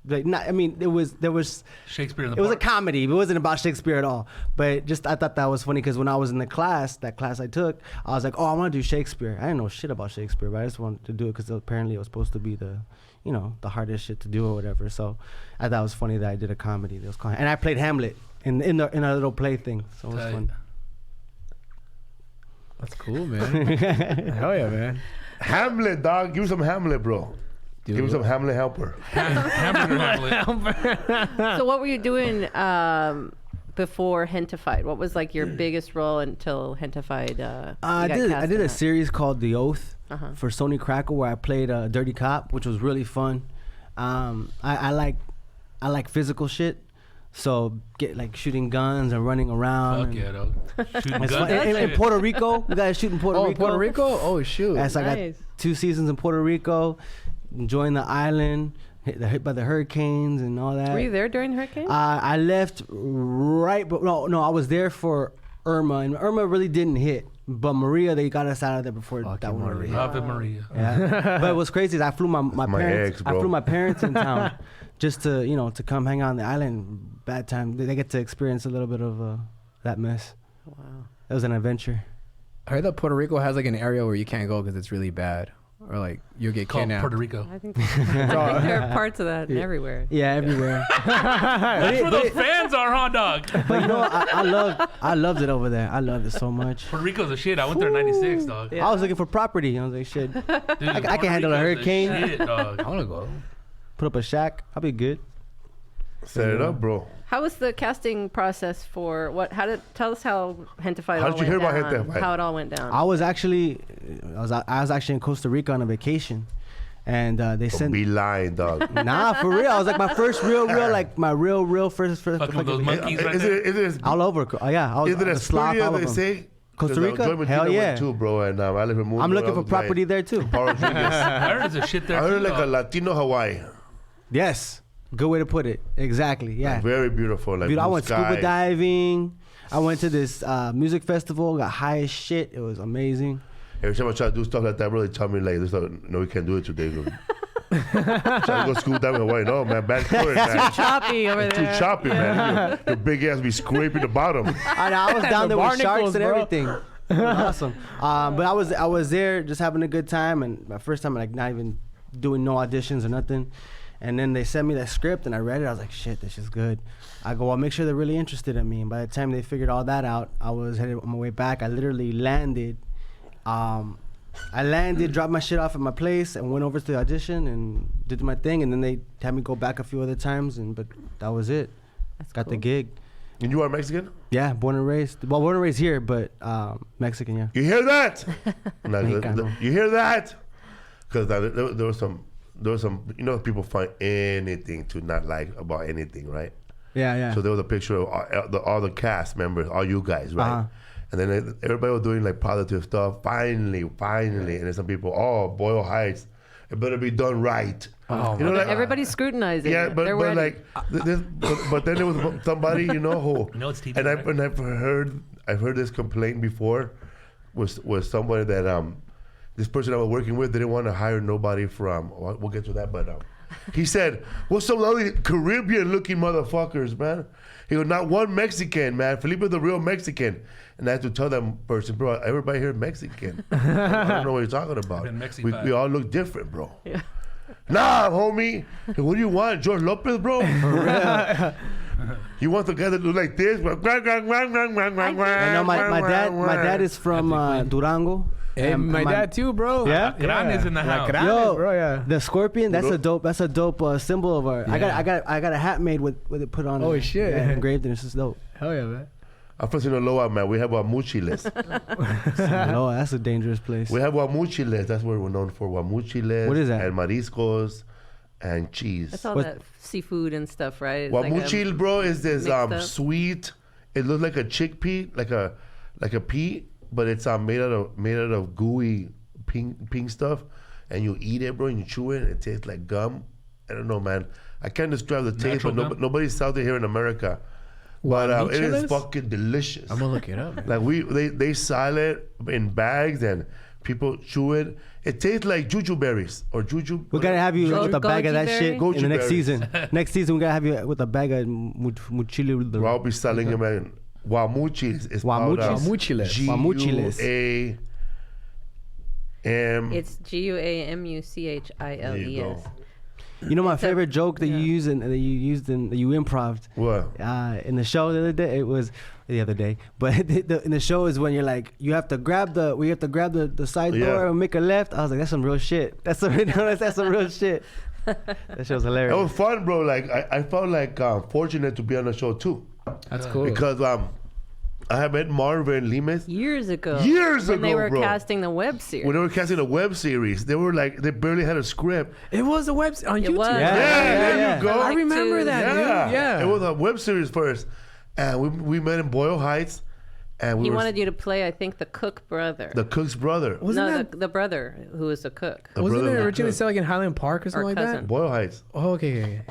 There was Shakespeare in the it was a Park. comedy. It wasn't about Shakespeare at all. But just I thought that was funny because when I was in that class I took, I was like, oh, I want to do Shakespeare. I didn't know shit about Shakespeare, but I just wanted to do it because apparently it was supposed to be the hardest shit to do or whatever. So I thought it was funny that I did a comedy. That was called, and I played Hamlet in a little play thing. So it was Tight. fun. That's cool, man. Hell yeah, man. Hamlet, dog. Give me some Hamlet, bro. Dude. Give me some Hamlet helper. Hamburger Hamlet. So what were you doing before Gentefied? What was like your biggest role until Gentefied? I did a series called The Oath for Sony Crackle where I played a dirty cop, which was really fun. I like physical shit, so get like shooting guns and running around. Fuck yeah, dog. Shooting It's guns. fun. In Shit. Puerto Rico, we got to shoot in Puerto Oh, Rico. Puerto Rico? Oh, shoot. Yeah, so I Nice. got 2 seasons in Puerto Rico, enjoying the island, hit by the hurricanes and all that. Were you there during the hurricane? I left right, but no, I was there for Irma, and Irma really didn't hit. But Maria, they got us out of there before Fucking that one really hit. Ave Maria. Yeah. But what's crazy is I flew my my parents. ex, I bro. flew my parents in town just to come hang out on the island. Bad time. They get to experience a little bit of that mess. Wow. It was an adventure. I heard that Puerto Rico has like an area where you can't go because it's really bad. Or like you'll get Called kidnapped. Puerto Rico. I think there are parts of that everywhere. Yeah, everywhere. That's where those fans are, huh, dog? But you know, I loved it over there. I loved it so much. Puerto Rico's a shit. I went there in 96, dog. Yeah. I was looking for property. I was like, shit, Dude, I Puerto can handle a Rico's hurricane. Shit, dog. I want to go. put up a shack. I'll be good. Set it up, bro. How was the casting process for what? Tell us how Gentefied How all did you went hear about down, Gentefied? How it all went down. I was actually in Costa Rica on a vacation, And they sent. Be lying, dog. Nah, for real. I was like my first real, like my real first. Fucking with those monkeys right Is there. it all over. Yeah, I was. is it the sloth, Astoria all of they them. say? Costa 'Cause, Rica? Joy Hell Medina yeah. went too, bro. And I live in Mundo. I'm looking I for was property like, there too. Power Rodriguez. I heard there's a shit there. I heard too, like a dog. Latino Hawaii. Yes, good way to put it. Exactly. Yeah. Like, very beautiful. Like Dude, I blue went sky. scuba diving. I went to this music festival. Got high as shit. It was amazing. Every time I try to do stuff like that, bro, they tell me like, no, we can't do it today. Bro. Try to go scuba diving in Hawaii. No, man, bad for it, man. Choppy over It's too there. choppy, man. Your big ass be scraping the bottom. I was down The there with sharks barnacles, and bro. everything. It was awesome. But I was there just having a good time, and my first time like not even doing no auditions or nothing. And then they sent me that script, and I read it. I was like, shit, this is good. I go, I'll make sure they're really interested in me. And by the time they figured all that out, I was headed on my way back. I literally landed. Dropped my shit off at my place, and went over to the audition and did my thing. And then they had me go back a few other times, but that was it. That's Got the cool. gig. And you are Mexican? Yeah, born and raised. Well, born and raised here, but Mexican, yeah. You hear that? No, Mexicano. you hear that? Because there was some, people find anything to not like about anything, right? Yeah, yeah. So there was a picture of all the cast members, all you guys, right? Uh-huh. And then everybody was doing like positive stuff. Finally. And then some people, Boyle Heights, it better be done right. Oh, you know, like, Everybody's scrutinizing. yeah, it. but They're but ready. like, but then there was somebody, who, No, it's TV, and right? I've heard this complaint before, was somebody that this person I was working with didn't want to hire nobody from. We'll get to that, but he said, "What's some lovely Caribbean-looking motherfuckers, man?" He goes, "Not one Mexican, man. Felipe the real Mexican." And I had to tell that person, bro, everybody here Mexican. I don't know what you're talking about. Been Mexified. We all look different, bro. Yeah. Nah, homie. Hey, what do you want, George Lopez, bro? You want the guy that look like this? I know my dad is from Durango. And my dad too, bro. Yeah? Gran is in the La house. Gran, Yo, bro, yeah. The scorpion, that's a dope symbol of our. Yeah. I got a hat made with it put on. Oh, it. shit. Yeah, engraved and it's just dope. Hell yeah, man. I'm from Sinaloa, man. We have Guamuchiles. Oh, that's a dangerous place. We have Guamuchiles. That's what we're known for. Guamuchiles. What is that? And mariscos and cheese. That's all What- that seafood and stuff, right? It's like a- Guamuchil, bro, is this mixed up. sweet. It looks like a chickpea, like a pea, but it's made out of gooey pink stuff, and you eat it, bro, and you chew it, and it tastes like gum. I don't know, man. I can't describe the taste, Natural but gum? nobody's out there here in America. But it is Guamuchiles? fucking delicious. I'm gonna look it up. Like they sell it in bags and people chew it. It tastes like juju berries or juju. We gotta have you with a bag of that Goji shit berry? in the next Goji season. Next season, we gotta have you with a bag of muchili. I'll be selling them at Guamuchis. It's Guamuchis? Guamuchiles. Guamuchiles. It's GUAMUCHILES. You know my It's a- favorite joke that yeah. you used that you improved What? in the show the other day. It was the other day, but in the show is when you're like, we have to grab the side Yeah. door and make a left. I was like, that's some real shit. That's some real shit. That show's It hilarious. was fun, bro. Like I felt like fortunate to be on the show too, That's cool. because I had met Marvin Limes Years ago. Years when they ago, were bro. casting the web series. when they were casting a web series. They were like, they barely had a script. It was a web on It YouTube. was. Yeah, there yeah. you go. I remember Like that, Yeah. dude. Yeah. It was a web series first, and we met in Boyle Heights, and we He were wanted you to play, I think, the Cook brother. the cook's brother. Wasn't no, that the brother who was the cook. The wasn't brother it of the originally cook. set like in Highland Park or something like cousin. that? Boyle Heights, Oh, okay.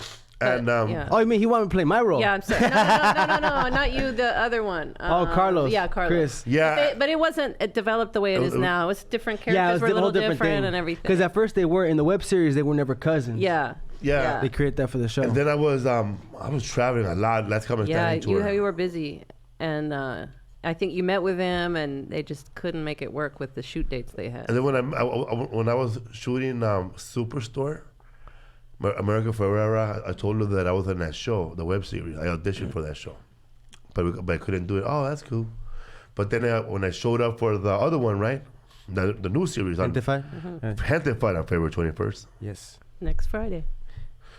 and yeah. Oh, you mean he wanted to play my role? Yeah, I'm sorry. No, not you. The other one. Carlos. Yeah, Carlos. Chris. Yeah. But it wasn't developed the way it is now. It was different characters. Yeah, it was were a a little whole different thing. and everything. Because at first they were in the web series, they were never cousins. Yeah. Yeah. They created that for the show. and then I was traveling a lot. Let's come and Yeah, stand tour. you were busy, and I think you met with them, and they just couldn't make it work with the shoot dates they had. And then when I was shooting Superstore, America Ferrera, I told her that I was in that show, the web series. I auditioned for that show, but I couldn't do it. Oh, that's cool. But then when I showed up for the other one, right, the new series on Gentefied? Gentefied on February 21st. Yes. Next Friday.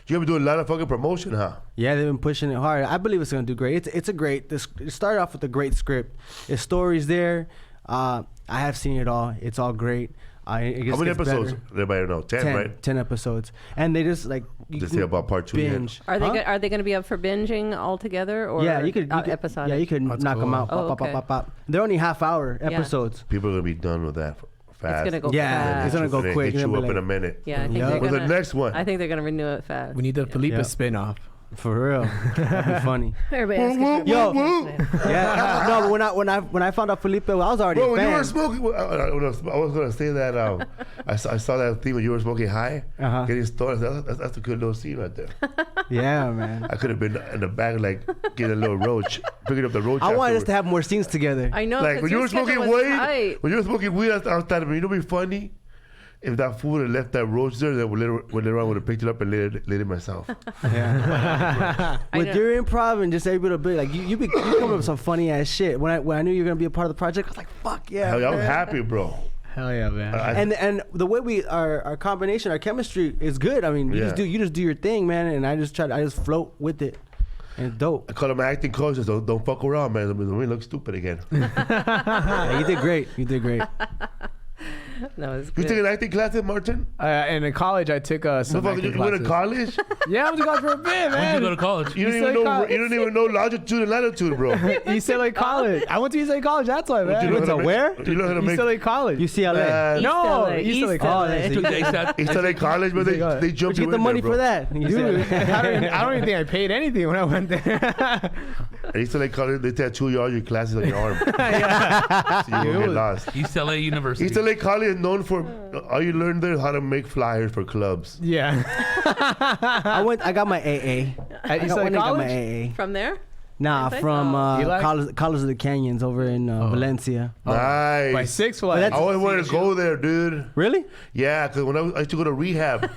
You ever do a lot of fucking promotion, huh? Yeah, they've been pushing it hard. I believe it's gonna do great. It started off with a great script. There's stories there. I have seen it all. It's all great. It How just many gets episodes? better. Everybody know 10, right? 10 episodes, and they just like you Just can say about part 2 binge. Are they Huh? are they going to be up for binging altogether or Yeah, you could episodic? Yeah, you could That's knock them cool. out. Oh, Pop, pop, okay. pop, pop, pop. They're only half-hour episodes. People are gonna be done with that fast. It's going to go Yeah, fast. it's gonna go They quick. hit They're you gonna up be in a like- minute. Yeah, I think Yeah. they're What's the gonna, next one? I think they're going to renew it fast. We need the Felipe Yeah. spin-off. For real, that'd be funny. Everybody else gets Yo, their- yeah, no, but when I found out Felipe, well, I was already Bro, a when you were fan. smoking, I was gonna say that. I saw that thing when you were smoking high, Uh-huh. getting stoned. That's a good little scene right there. Yeah, man. I could have been in the back, like getting a little roach, picking up the roach. I wanted us afterwards. to have more scenes together. I know. Like 'cause when you your were smoking schedule was weed, tight. when you were smoking weed, I thought, you know, what'd be funny if that fool would have left that roach there. Then later on would have picked it up and lit it myself. I With know. your improv and just every little bit, like you come up with some funny ass shit. When I knew you were gonna be a part of the project, I was like, fuck yeah. Hell yeah, I was man. happy, bro. Hell yeah, man. And the way we our combination, our chemistry is good. I mean, you Yeah. just do your thing, man. And I just float with it, and it's dope. I call him my acting coach. I said, don't fuck around, man. We look stupid again. Yeah, you did great. You did great. No, it's You good. take an acting class, Martin? And in college, I took some Motherfucker, acting you went to classes. college? Yeah, I went to college for a bit, When did you go man. to college? You don't East even LA know. College. You don't even know longitude and latitude, bro. East LA College. I went to East LA College. That's why, man. You know went how to make- where? You know how to East make LA College. UCLA. Man. No, LA, East East LA LA. College. Took the ASAP. East LA College, but they Where'd jumped you you get the in money there, for bro. that? Dude, I don't even think I paid anything when I went there. At East LA College, they tattoo you all your classes on your arm. So you won't get lost. East LA University. East LA College is known for all you learn there is how to make flyers for clubs. Yeah. I got my AA. At I East got LA my College? AA. From there? Nah, Place? from Eli? College of the Canyons over in Valencia. Nice. By Six But Flags. I that's- always wanted to go there, dude. Really? Yeah, because when I used to go to rehab,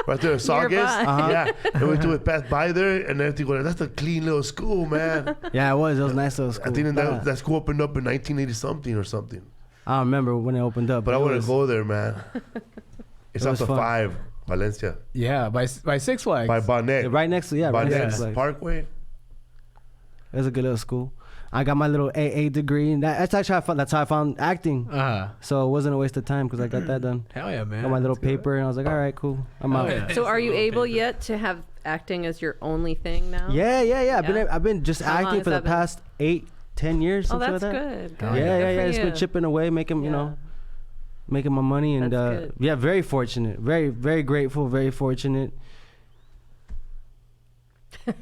right there in Saugus. Nearby. Yeah, and we would pass by there, and everything going, that's a clean little school, man. Yeah, it was. It was nice little school. I think that school opened up in 1980 something or something. I don't remember when it opened up. But I it want was- to go there, man. It's It off was the fun. 5, Valencia. Yeah, by Six Flags. By Bonnet. Right next to right Bonnet next to it. Parkway. It was a good little school. I got my little AA degree, and that's actually that's how I found acting. So it wasn't a waste of time because I got that done. Hell yeah, man. Got my little That's good. paper, and I was like, all right, cool, I'm out. yeah. So are you Little able paper. yet to have acting as your only thing now? Yeah. Yeah. I've been just How long acting has for the that been? past 8-10 years. Oh, Something that's like that. good. Oh, Good. Yeah, Good for It's been you. chipping away, making Yeah. making my money, and That's good. yeah, very fortunate, very very grateful, very fortunate.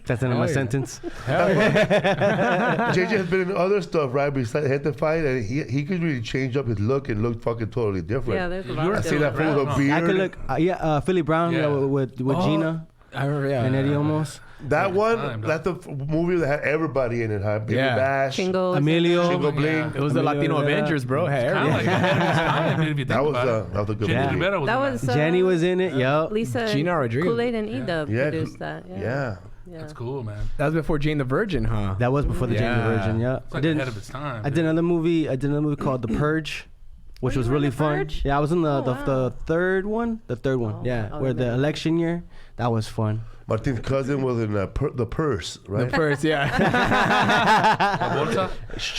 That's the end of Hell my yeah. sentence. Hell yeah. JJ has been in other stuff, right? Besides Gentefied, and he could really change up his look and look fucking totally different. Yeah, there's a You lot were of I see still that different fool with a around, beard. I could look, Philly Brown Yeah. with Oh, Gina I remember, yeah. and Eddie almost. That one, time, that's the movie that had everybody in it, huh? Baby Yeah. Bash. Chingo. Emilio. Chingo Bling. It was the Emilio Latino Rivera. Avengers, bro. Hey, Kind of like everything. ahead of its time, dude, if you think That was about it. that was a good Jenny movie. Rivera was That in was Jenny was in it. Yup. Lisa Gina Rodrigo. Kool-Aid and E-Dub Yeah, produced that. Yeah. Yeah. Yeah. That's cool, man. That was before Jane the Virgin, huh? That was before the Jane the Yeah. Virgin. Yeah. It's like ahead of its time. I did another movie. I did another movie called The Purge, which Were was you in really The fun. Purge? Yeah, I was in the Oh, the wow. third one. The third one. Oh, Yeah, I where the remember. election year. That was fun. Martin's cousin was in The Purse, right? The first, yeah. Bolsa?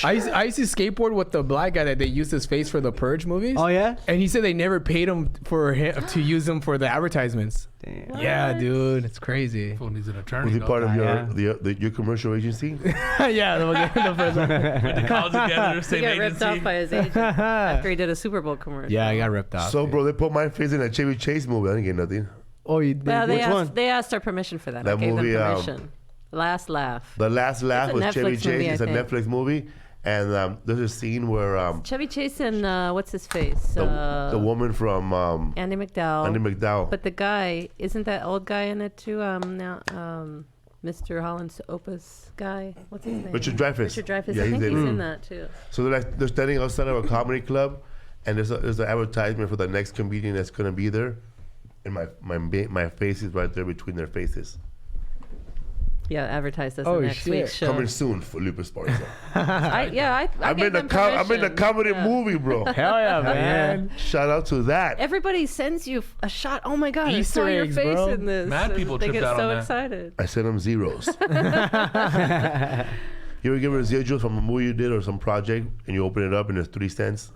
I used to skateboard with the black guy that they used his face for the Purge movies. Oh yeah. And he said they never paid him for him to use them for the advertisements. Damn. Yeah, dude, it's crazy. Fool needs an attorney. Was he dog. part of Yeah. your commercial agency? Yeah, the first one. Went to college together, He same got ripped off agency. by his agent after he did a Super Bowl commercial. Yeah, I got ripped off. So, bro, they put my face in a Chevy Chase movie. I didn't get nothing. Oh, you did? Well, Which one? they asked our permission for that. I That gave movie, them permission. Last Laugh. The Last Laugh It's a was Chevy Netflix movie, Chase. It's I a think. Netflix movie. And there's a scene where Chevy Chase and what's his face? the woman from Andy McDowell. Andy McDowell. But the guy, isn't that old guy in it too? Now, Mr. Holland's Opus guy. What's his name? Richard Dreyfuss. Richard Dreyfuss. Yeah, I think he's he's in it. in that too. So they're standing outside of a comedy club, and there's an advertisement for the next comedian that's gonna be there, and my face is right there between their faces. Yeah, advertise us Oh, in next shit. week's show. Coming soon, Felipe Esparza. I I'm gave in the them I'm in the permission. comedy Yeah. movie, bro. Hell yeah, man. Shout out to that. Everybody sends you a shot. Oh my god! Easter I saw your eggs, face bro. in this. Mad and people they tripped get out so on that. excited. I sent them zeros. You ever give residuals from a movie you did or some project, and you open it up and there's 3 cents?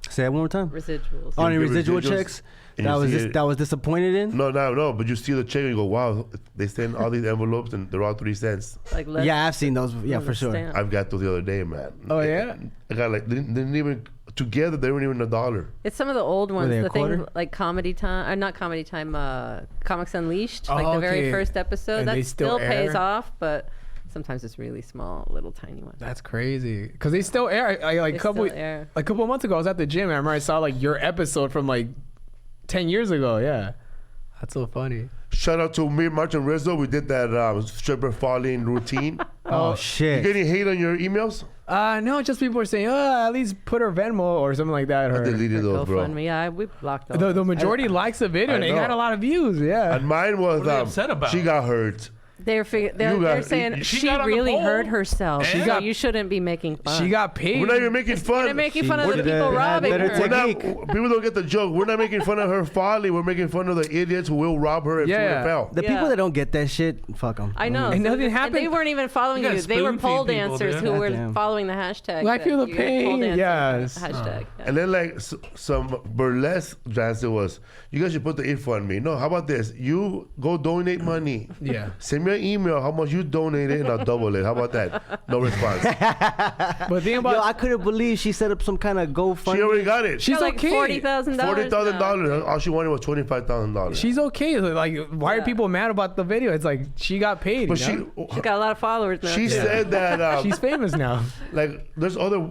Say that one more time. Residuals. On You get residual residuals, checks and that you was see it. that was disappointed in. No. But you see the check and you go, wow, they send all these envelopes and they're all 3 cents. Like less Yeah, I've seen those. Yeah, than for the sure. stamp. I've got those the other day, man. Oh, yeah? I got like, they didn't even, together, they weren't even $1. It's some of the old ones. they a The thing quarter? like Comedy Time, not Comedy Time. Comics Unleashed, like Oh, the very okay. first episode. And That they still pays air? off, but sometimes it's really small, little tiny one. That's crazy. Because they still air. Like They a couple still air. of months ago, I was at the gym and I remember I saw like your episode from like 10 years ago. Yeah. That's so funny. Shout out to me, March and Rizzo. We did that stripper falling routine. Oh You shit. get any hate on your emails? No, just people were saying, at least put her Venmo or something like that. I Or deleted those, bro. GoFundMe. Yeah, we blocked those. the majority likes the video and I it know. got a lot of views. Yeah. And mine was, What are they upset about? she got hurt. They're got- saying she she got on the really pole. hurt herself. She so got- you shouldn't be making fun. She got paid. We're not even making fun. They're making fun of We're the not- people robbing better her. We're not, technique. people don't get the joke. We're not making fun of her folly. We're making fun of the idiots who will rob her if she would Yeah. have fell. The Yeah. people that don't get that shit, fuck them. I know. And nothing they happened? weren't even following You you. gotta They were spoon pole feed people, dancers dude. who were Goddamn. following the hashtag. Well, I that feel the you had pole pain, dancing yes. Hashtag. And then like some burlesque dancer was, you guys should put the info on me. No, how about this? You go donate money. Yeah. Send me an email how much you donated and I'll double it. How about that? No response. But think Yo, about I couldn't believe she set up some kind of She GoFundMe. already got it. She's Got like okay. $40,000. $40,000. All she wanted was $25,000. She's okay. Like, why are Yeah. people mad about the video? It's like she got paid. But you know? She got a lot of followers now. she too. said that She's famous now. like there's other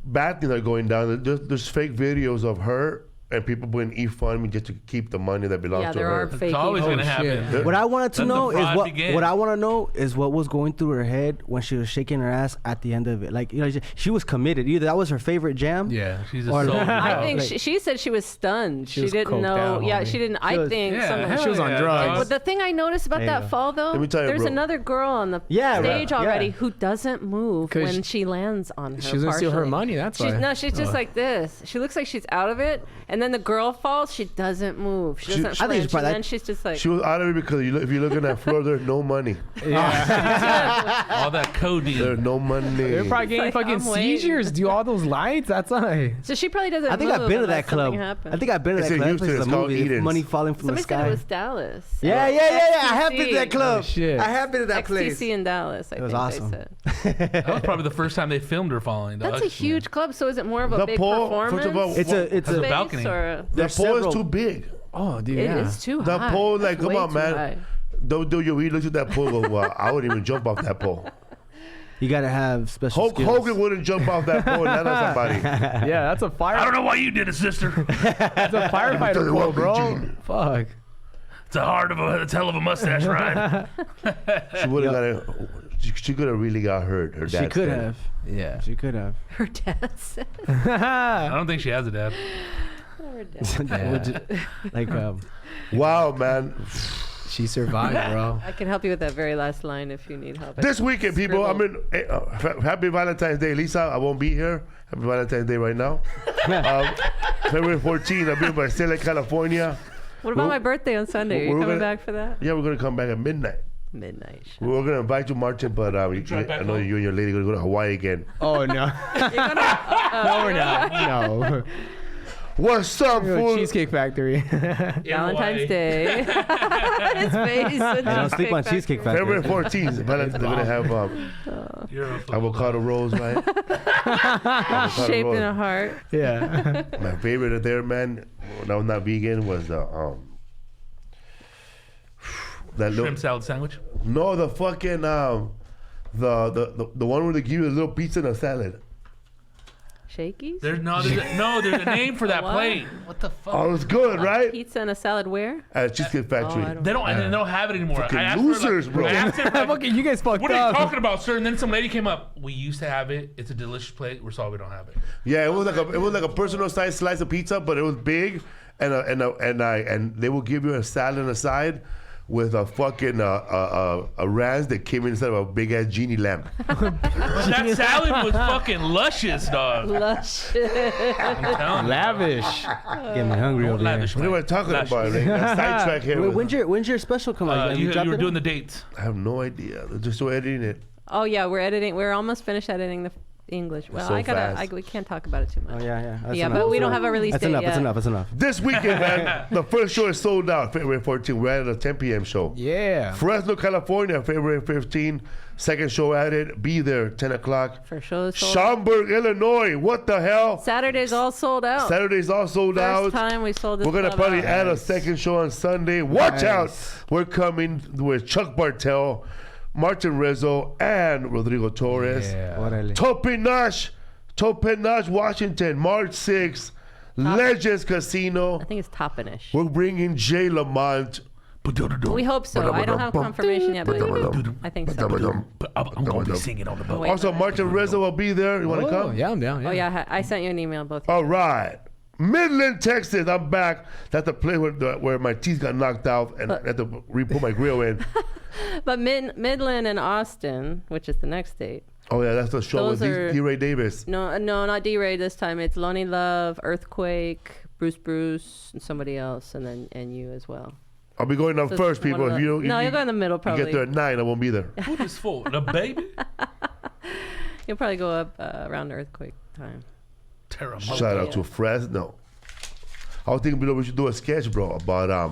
bad things that are going down. There's fake videos of her and people putting e-fund me just to keep the money that belongs Yeah, to there her. are fake. It's always Oh, gonna happen. shit. What I wanted to Then the know is fraud what began. what I want to know is what was going through her head when she was shaking her ass at the end of it. Like, you know, she was committed. Either that was her favorite jam. Yeah. She's a Or- soldier. I think Like- she said she was stunned. She She, was didn't coked know. out, Yeah, homie. she didn't. She I was- think Yeah, something. hell She was on yeah, drugs. But the thing I noticed about There you that go. fall, though, Let me tell you, there's bro. another girl on the Yeah, stage yeah. already who doesn't move 'Cause when she lands on her. She doesn't steal her partially. money. That's She's why. no, she's just like this. She looks like she's out of it, and then the girl falls. She doesn't move. She doesn't I think flinch, she's probably- and then she's just like. She was out of it because if you're looking at Florida, there's no money. All that codeine. There's no money. They're probably getting like, fucking I'm waiting. seizures. Do all those lights? That's why. So she probably doesn't. I think move I've been to unless that club. something happens. I think I've been to It's that in club. Houston. It's It's a called movie. Eden's. Money falling from Somebody the said sky. it was Dallas. Yeah. I have been to that XTC. club. Oh, shit. I have been to that place. XTC in Dallas. I It was think awesome. They said. That was probably the first time they filmed her falling. dog. That's a huge club. So is it more of a The big pole, performance? first of all, It's That's a a balcony. Or a, the there's pole is several- too big. Oh, dude. it Yeah. is too The high. pole, like, That's come way on, too man. high. Don't do you? We looked at that pole. Go, well, I wouldn't even jump off that pole. You gotta have special Hulk skills. Hogan wouldn't jump off that pole and land on somebody. Yeah, that's a fire. I don't know why you did it, sister. That's a firefighter Tell you quote, what, bro. Gene. Fuck. It's a hell of a mustache ride. She would have got it. She could have really got hurt. Her dad She could said. have. Yeah. She could have. Her dad said. I don't think she has a dad. Her dad. Like, Wow, man. She survived, bro. I can help you with that very last line if you need help. This weekend, people, I mean, happy Valentine's Day. Lisa, I won't be here. Happy Valentine's Day right now. February 14th, I'll be in Visalia, California. What about We're- my birthday on Sunday? Are you we're coming gonna- back for that? Yeah, we're going to come back at midnight. Midnight. We're going to invite you, Martin, but drive I back know home? you and your lady going to go to Hawaii again. Oh, no. No, we're not. No. What's up, We're fool? a Cheesecake Factory. Valentine's Day. His face. I don't sleep on Cheesecake Factory. February 14th, Valentine's, they're going to have You're a fucking- avocado rolls, right? Avocado Shaped rolls. in a heart. Yeah. My favorite there, man, when I was not vegan, was that Shrimp little, salad sandwich. no, the fucking the one where they give you a little pizza and a salad. Shakies? There's a name for that What? plate. What the fuck? Oh, it was good, right? Pizza and a salad where? At Cheesecake Factory. I don't They don't have it anymore. Fucking I asked losers, her, bro. I asked her, like, Fucking, you guys fucked what are you up. talking about, sir? And then some lady came up. We used to have it. It's a delicious plate. We're sorry we don't have it. Yeah, it was like a personal size slice of pizza, but it was big, and they will give you a salad on the side with a fucking a ranch that came inside of a big ass genie lamp. But that salad was fucking luscious, dog. Lush. I'm telling you. Lavish. Getting me hungry over here. Lavish, What am I man. talking Lavish. about? Like, sidetrack here. Wait, when's your special come out? You dropped were it? doing the dates. I have no idea. They're just still editing it. Oh, yeah. We're editing. We're almost finished editing the English. Well, So fast. we can't talk about it too much. Oh yeah. That's Yeah, enough. but we don't have a release That's date enough. yet. That's enough. That's enough. This weekend, man, the first show is sold out. February 14th. We're at a 10 p.m. show. Yeah. Fresno, California, February 15th. Second show at it. Be there, 10 o'clock. For shows sold out. Schaumburg, Illinois. What the hell? Saturday's all sold out. Saturday's all sold out. First time we sold this We're gonna club probably out. add a second show on Sunday. Watch out! We're coming with Chuck Bartel, Martin Rizzo, and Rodrigo Torres. Yeah. Órale. Topinash, Washington, March 6th. Legends Casino. I think it's Toppinish. We're bringing Jay Lamont. We hope so. I don't have confirmation yet, but I think so. I'm going to be singing on the boat. Wait. Also, Martin Rizzo will be there. You want to Oh, come? yeah, I'm down. Yeah. Oh yeah, I sent you an email both. All right. Midland, Texas. I'm back. That's the place where my teeth got knocked out and I had to re-put my grill in. But Midland and Austin, which is the next date. Oh, yeah, that's the show Those with are- D-Ray Davis. No, not D-Ray this time. It's Lonnie Love, Earthquake, Bruce, and somebody else, and you as well. I'll be going up So first, it's one people. of If the- you No, you'll go in the middle you probably. get there at 9, I won't be there. Who this for? The baby? You'll probably go up around the Earthquake time. Terrible. Shout out to Fresno. I was thinking, below, we should do a sketch, bro, about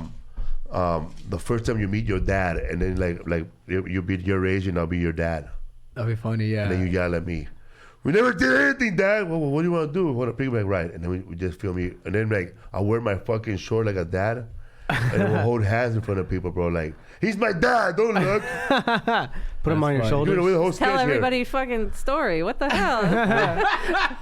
the first time you meet your dad, and then like you be your age, and I'll be your dad, That'd be funny. Yeah. and then you yell at me. We never did anything, Dad. What do you want to do? I want to pick back right, and then we just film me, and then like I wear my fucking short like a dad, and then we'll hold hands in front of people, bro. Like he's my dad. Don't look. Put them on your funny. shoulders. Dude, the whole sketch Tell here. everybody fucking story. What the hell?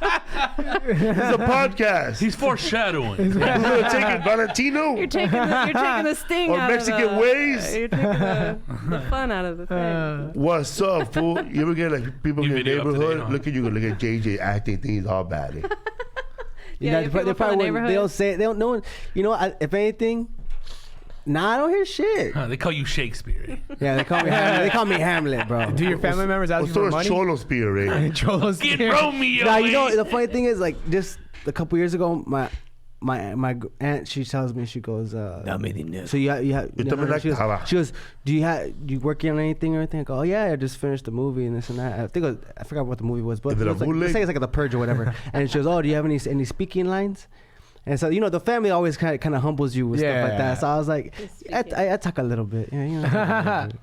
It's a podcast. He's foreshadowing. Who's gonna take it, Valentino? You're taking the sting Or out Mexican of the, ways? You're taking the fun out of the thing. What's up, fool? You ever get like people in New your video up to neighborhood date, huh? look at you, look at JJ acting things all badly. You Yeah, know, you people they from probably the wouldn't- they neighborhood? don't say it. They don't know. You know, if anything, nah, I don't hear shit. Huh, they call you Shakespeare. Yeah, they call me Hamlet. They call me Hamlet, bro. Do your family members ask What you sort for of money? cholo spear, eh? Cholos. Get Romeo. Nah, you know eh? the funny thing is, like, just a couple years ago, my aunt, she tells me, she goes, so you have she goes, do you working on anything or anything? I go, oh yeah, I just finished the movie and this and that. I think I forgot what the movie was, but Is it a it's like, bootleg? let's say it's like The Purge or whatever. And she goes, oh, do you have any speaking lines? And so, you know, the family always kind of humbles you with stuff like Yeah. that. So I was like, I talk a little bit. Yeah, you know, I talk a little bit.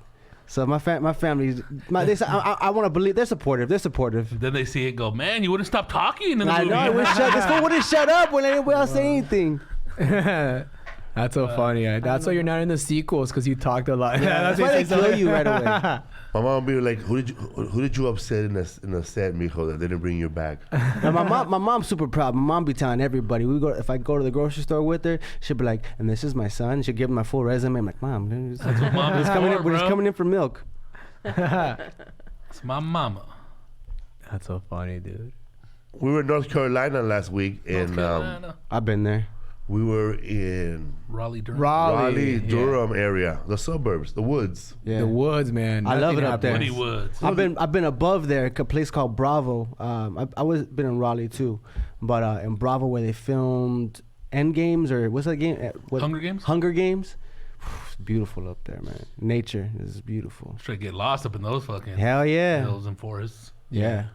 So my family, I want to believe they're supportive. They're supportive. Then they see it go, man, you wouldn't stop talking in the I movie. know. This fool wouldn't shut up when anybody else say anything. That's so funny. That's why you're not in the sequels, because you talked a lot. That's why they kill you right away. My mom would be like, who did you upset in the set, mijo, that didn't bring you back? Now, my mom's super proud. My mom be telling everybody. If I go to the grocery store with her, she'll be like, "And this is my son." She'll give him my full resume. I'm like, "Mom, he's Mom is coming in. for, He's bro. coming in for milk." It's my mama. That's so funny, dude. We were in North Carolina last week, and I've been there. we were in Raleigh, Durham. Raleigh, yeah. Durham area, the suburbs, the woods. Yeah, The woods, man. I love Nothing it up there. Woody happens. Woods. I've been above there, a place called Bravo. I was been in Raleigh too, but in Bravo where they filmed Endgames or what's that game? Hunger Games? Hunger Games. It's beautiful up there, man. Nature is beautiful. Straight get lost up in those fucking Hell yeah. hills and forests. Yeah.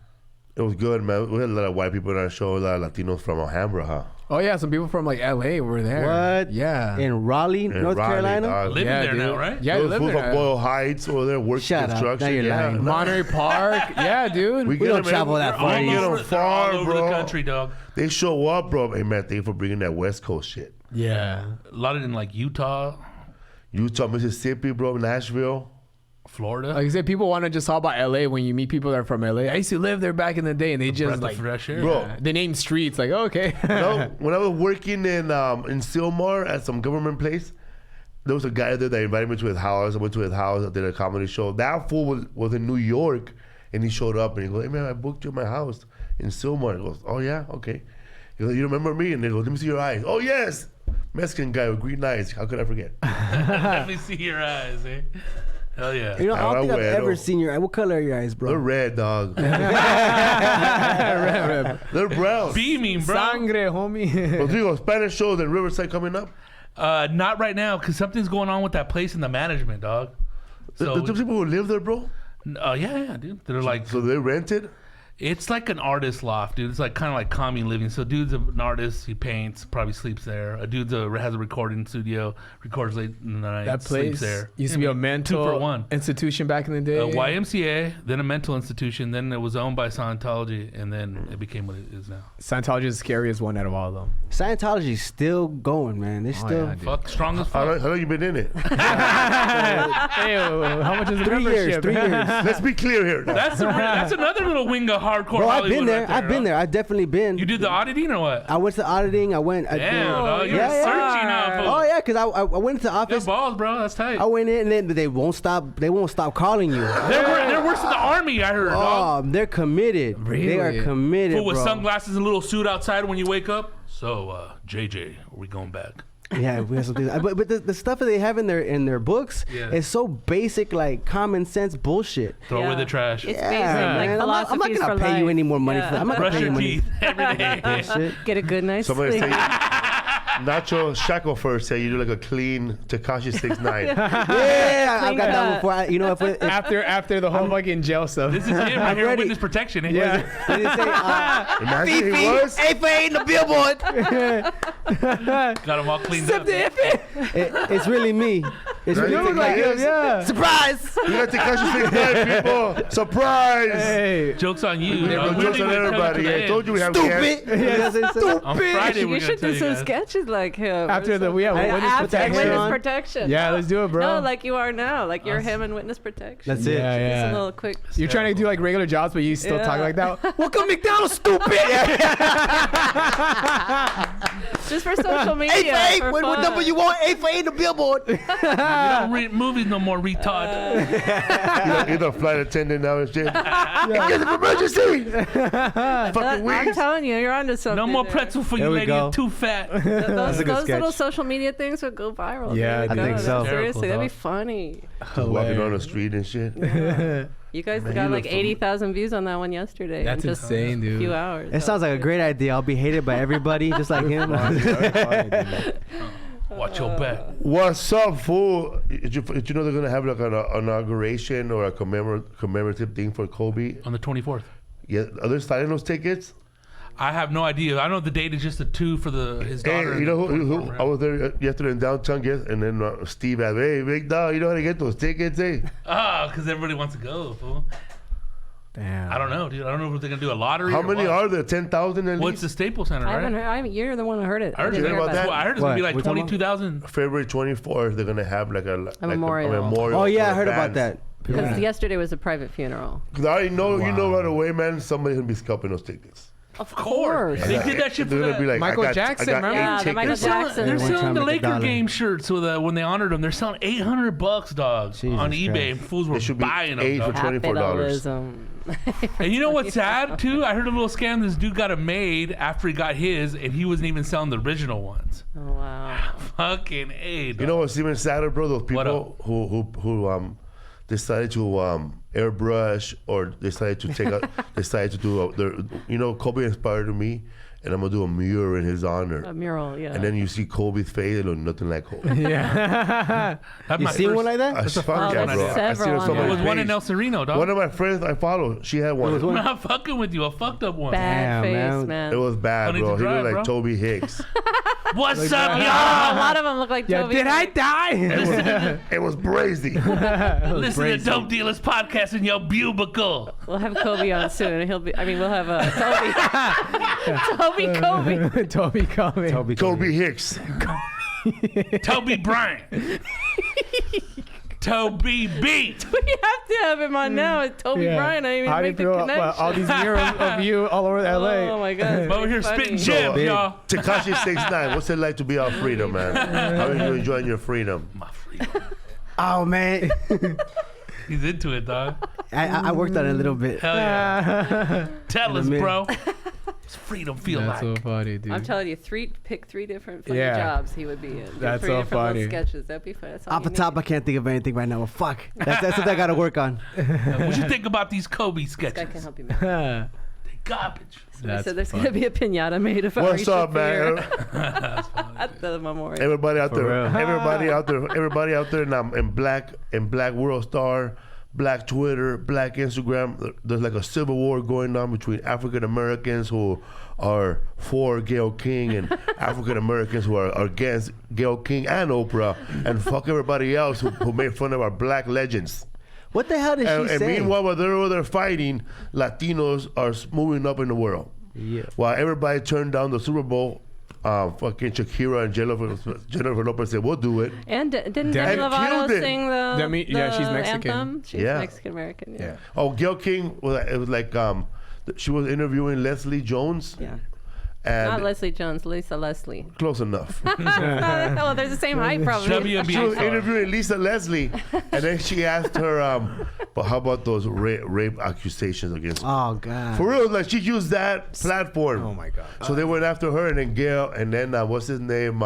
It was good, man. We had a lot of white people in our show, a lot of Latinos from Alhambra, huh? Oh yeah, some people from like LA were there. What? Yeah. In Raleigh, In North Raleigh, Carolina. dog. Living Yeah, there dude. now, right? Yeah, you Those live fools there. from Boyle Heights over there working Shut up. Now construction. you're yeah, lying. no. Monterey Park. Yeah, dude. We We get don't them travel that They're far. all get over, them they're all far, over bro. the country, dog. They show up, bro. Hey, man, thank you for bringing that West Coast shit. Yeah. A lot of it in like Utah, Utah, Mississippi, bro, Nashville. Florida. Like I said, people want to just talk about LA when you meet people that are from LA. I used to live there back in the day, and they just breath like of fresh air. Bro. they name streets like okay. No, when I was working in Sylmar at some government place, there was a guy there that invited me to his house. I went to his house. I did a comedy show. That fool was in New York, and he showed up and he goes, "Hey man, I booked you at my house in Sylmar." He goes, "Oh yeah, okay." He goes, "You remember me?" And he goes, "Let me see your eyes." "Oh yes, Mexican guy with green eyes. How could I forget?" Let me see your eyes, eh? Hell yeah. You know, I don't think I've Abuelo. ever seen your eyes. What color are your eyes, They're bro? red, dog. They're brown. Beaming, bro. Sangre, homie. Rodrigo, Spanish shows in Riverside coming up. Not right now, because something's going on with that place in the management, dog. The So, people who live there, bro. yeah, dude. They're like, So they rented. It's like an artist loft, dude. It's like kind of like commune living. So dude's an artist. He paints, probably sleeps there. A dude's has a recording studio, records late in the night. That sleeps place there. used to be a mental 2-for-1 institution back in the day. A YMCA, then a mental institution, then it was owned by Scientology, and then it became what it is now. Scientology is the scariest one out of all of them. Scientology's still going, man. They still. yeah, dude. Fuck, strong as How fuck. long you been in it? Hey, how much is the 3 years. membership? 3 years. Let's be clear here. That's another little wing of hardcore Bro, I've Hollywood been there. right I've been there. I've definitely been. You did the auditing or what? I went to auditing. I went. Damn, dog, you're yeah, yeah. searching out. Fool. Oh yeah, because I went to the Good office. balls, bro. That's tight. I went in, and then they won't stop. They won't stop calling you. They're worse than the army, I heard, dog. Oh, they're committed. They are Really? committed, Fool with bro. sunglasses and a little suit outside when you wake up. So, JJ, are we going back? Yeah, we have to do that. But the stuff that they have in their books Yeah. is so basic, like common sense bullshit. Throw away Yeah. the trash. It's Yeah, basic, like man. I'm not philosophies gonna for pay you life. any more money for that. I'm not gonna Brush pay you your money. teeth every day. Shit. Get a good night's Somebody sleep. say Nacho Shackelford said you do like a clean Tekashi 6ix9ine. Yeah, I've Clean got that cut. before. You know, if After the whole fucking jail stuff. This is him right I'm here, ready. witness protection. Eh? Yeah. they didn't say, Imagine he was. in the billboard. Got them all cleaned up. It's really me. It's really You look like Tekashi. him, yeah. Surprise! You got Tekashi 6ix9ine, people. Surprise. Hey. Jokes on you. Yeah, dog. but We jokes didn't on even tell you everybody. till the I told end. you we have Stupid. guests. On Friday, You we're should gonna do tell some you guys. sketches like him. After the witness after protection. witness protection. Yeah, let's do it, bro. No, like you are now. Like you're him in witness protection. That's it. Yeah, Just yeah. a little quick. You're trying to do like regular jobs, but you still talk Yeah. like that. Welcome McDonald's, stupid. Just for social media. for What fun. number you want? 8 for 8 in the billboard. You don't read movies no more, retard. You're the flight attendant now and shit. It's an emergency. Fucking I'm wings. telling you, you're onto something. No more there. pretzel for There you, we lady. go. You're too fat. Those, a good those little sketch. social media things would go viral. Yeah, There we I go. think so. Seriously, that'd be Hysterical, funny. Just walking on the street and shit. You guys Man, got you like look 80,000 views on that one yesterday. That's in just insane, a dude. few hours. It sounds like a great idea. I'll be hated by everybody, just like him. Watch your back. What's up, fool? Did you know they're gonna have like an inauguration or a commemorative thing for Kobe? On the 24th. Yeah, are they selling those tickets? I have no idea. I know the date is just a 2 for his daughter. Hey, you know who I was there yesterday in downtown, and then Steve asked, "Hey, big dog, you know how to get those tickets, eh?" Because everybody wants to go, fool. Damn. I don't know, dude. I don't know if they're going to do a lottery How or many what. are there? 10,000 at What's least? the Staples Center, I right? haven't heard. You're the one who heard it. I heard, didn't you hear about about that? I heard it's going to be What? like We talking 22,000. February 24th, they're gonna have like a memorial. Oh yeah, for I heard the about bands. that. Because yesterday was a private funeral. 'Cause I already know, you know right away, man. Somebody's gonna be scalping those tickets. Of course. They did that shit for They're gonna the... be like, Michael I got Jackson, eight remember? Yeah, the Michael tickets. Jackson. They're Everyone selling trying the to make a Laker dollar. game shirts with when they honored them. They're selling $800, dog, Jesus on eBay. Christ. And fools were They should be buying them. 8 dog. for $24. Capitalism. And you know what's sad too? I heard a little scam. This dude got it made after he got his, and he wasn't even selling the original ones. Oh wow. Fucking A. You know what's even sadder, bro? Those What people who decided to airbrush or decided to take out, decided to do their, Kobe inspired me, and I'm gonna do a mural in his honor. A mural, yeah. And then you see Kobe's face, it look nothing like Kobe. Yeah. That's You my seen first- one like that? I That's the fuck first yeah, one I bro. did. I see Several it on on There somebody's was one in page. El Sereno, dog. One of my friends I follow, she had one. I'm not fucking with you. A fucked up one. Bad Damn, face, man. man. It was bad, Funny bro. to He drive, looked like bro. Toby Hicks. What's up, a y'all? lot of them look like Yeah, Toby. did I die? It was brazy. Listen to Dope Dealers podcast in your cubicle. We'll have Kobe on soon. We'll have Toby. Kobe. Toby coming. Toby Hicks. Toby Bryant. Toby Beat. We have to have him on now. It's Toby Bryant. I didn't even How do you make the feel connection. about all these murals of you all over LA? Oh my god. I'm over here spitting jib, big. y'all. Tekashi 6ix9ine. What's it like to be our freedom, man? How are you enjoying your freedom? My freedom. Oh man, He's into it, dog. I worked on it a little bit. Hell yeah. Tell us, minute. bro. What's freedom feel That's like? so funny, dude. I'm telling you, pick three different funny Yeah. jobs he would be in. Do That's three so different little funny. sketches. That'd be fun. That's all Off the you top, I need. can't think of anything right now. Well, fuck. That's what I got to work on. What you think about these Kobe I sketches? can help you. Man. They garbage. I said there's gonna be a pinata made of What's Ari up, man? Shafir at the memorial. Everybody out there, real. everybody out there now in Black World Star, Black Twitter, Black Instagram. There's like a civil war going on between African Americans who are for Gayle King and African Americans who are against Gayle King and Oprah, and fuck everybody else who made fun of our black legends. What the hell did she And say? meanwhile, while they're over there fighting, Latinos are moving up in the world. Yeah. While everybody turned down the Super Bowl, fucking Shakira and Jennifer Lopez said, "We'll do it." And didn't Demi And Lovato killed it. sing the Yeah, she's Mexican. anthem? She's Yeah. Mexican American. Yeah. Oh, Gayle King, it was like she was interviewing Leslie Jones. Yeah. And Not Leslie Jones, Lisa Leslie. close enough. Oh, there's the same height probably. WNBA She was star. interviewing Lisa Leslie, and then she asked her, "But how about those rape accusations against?" Oh God. For real, like she used that platform. Oh my God. So they went after her, and then Gayle, and then what's his name?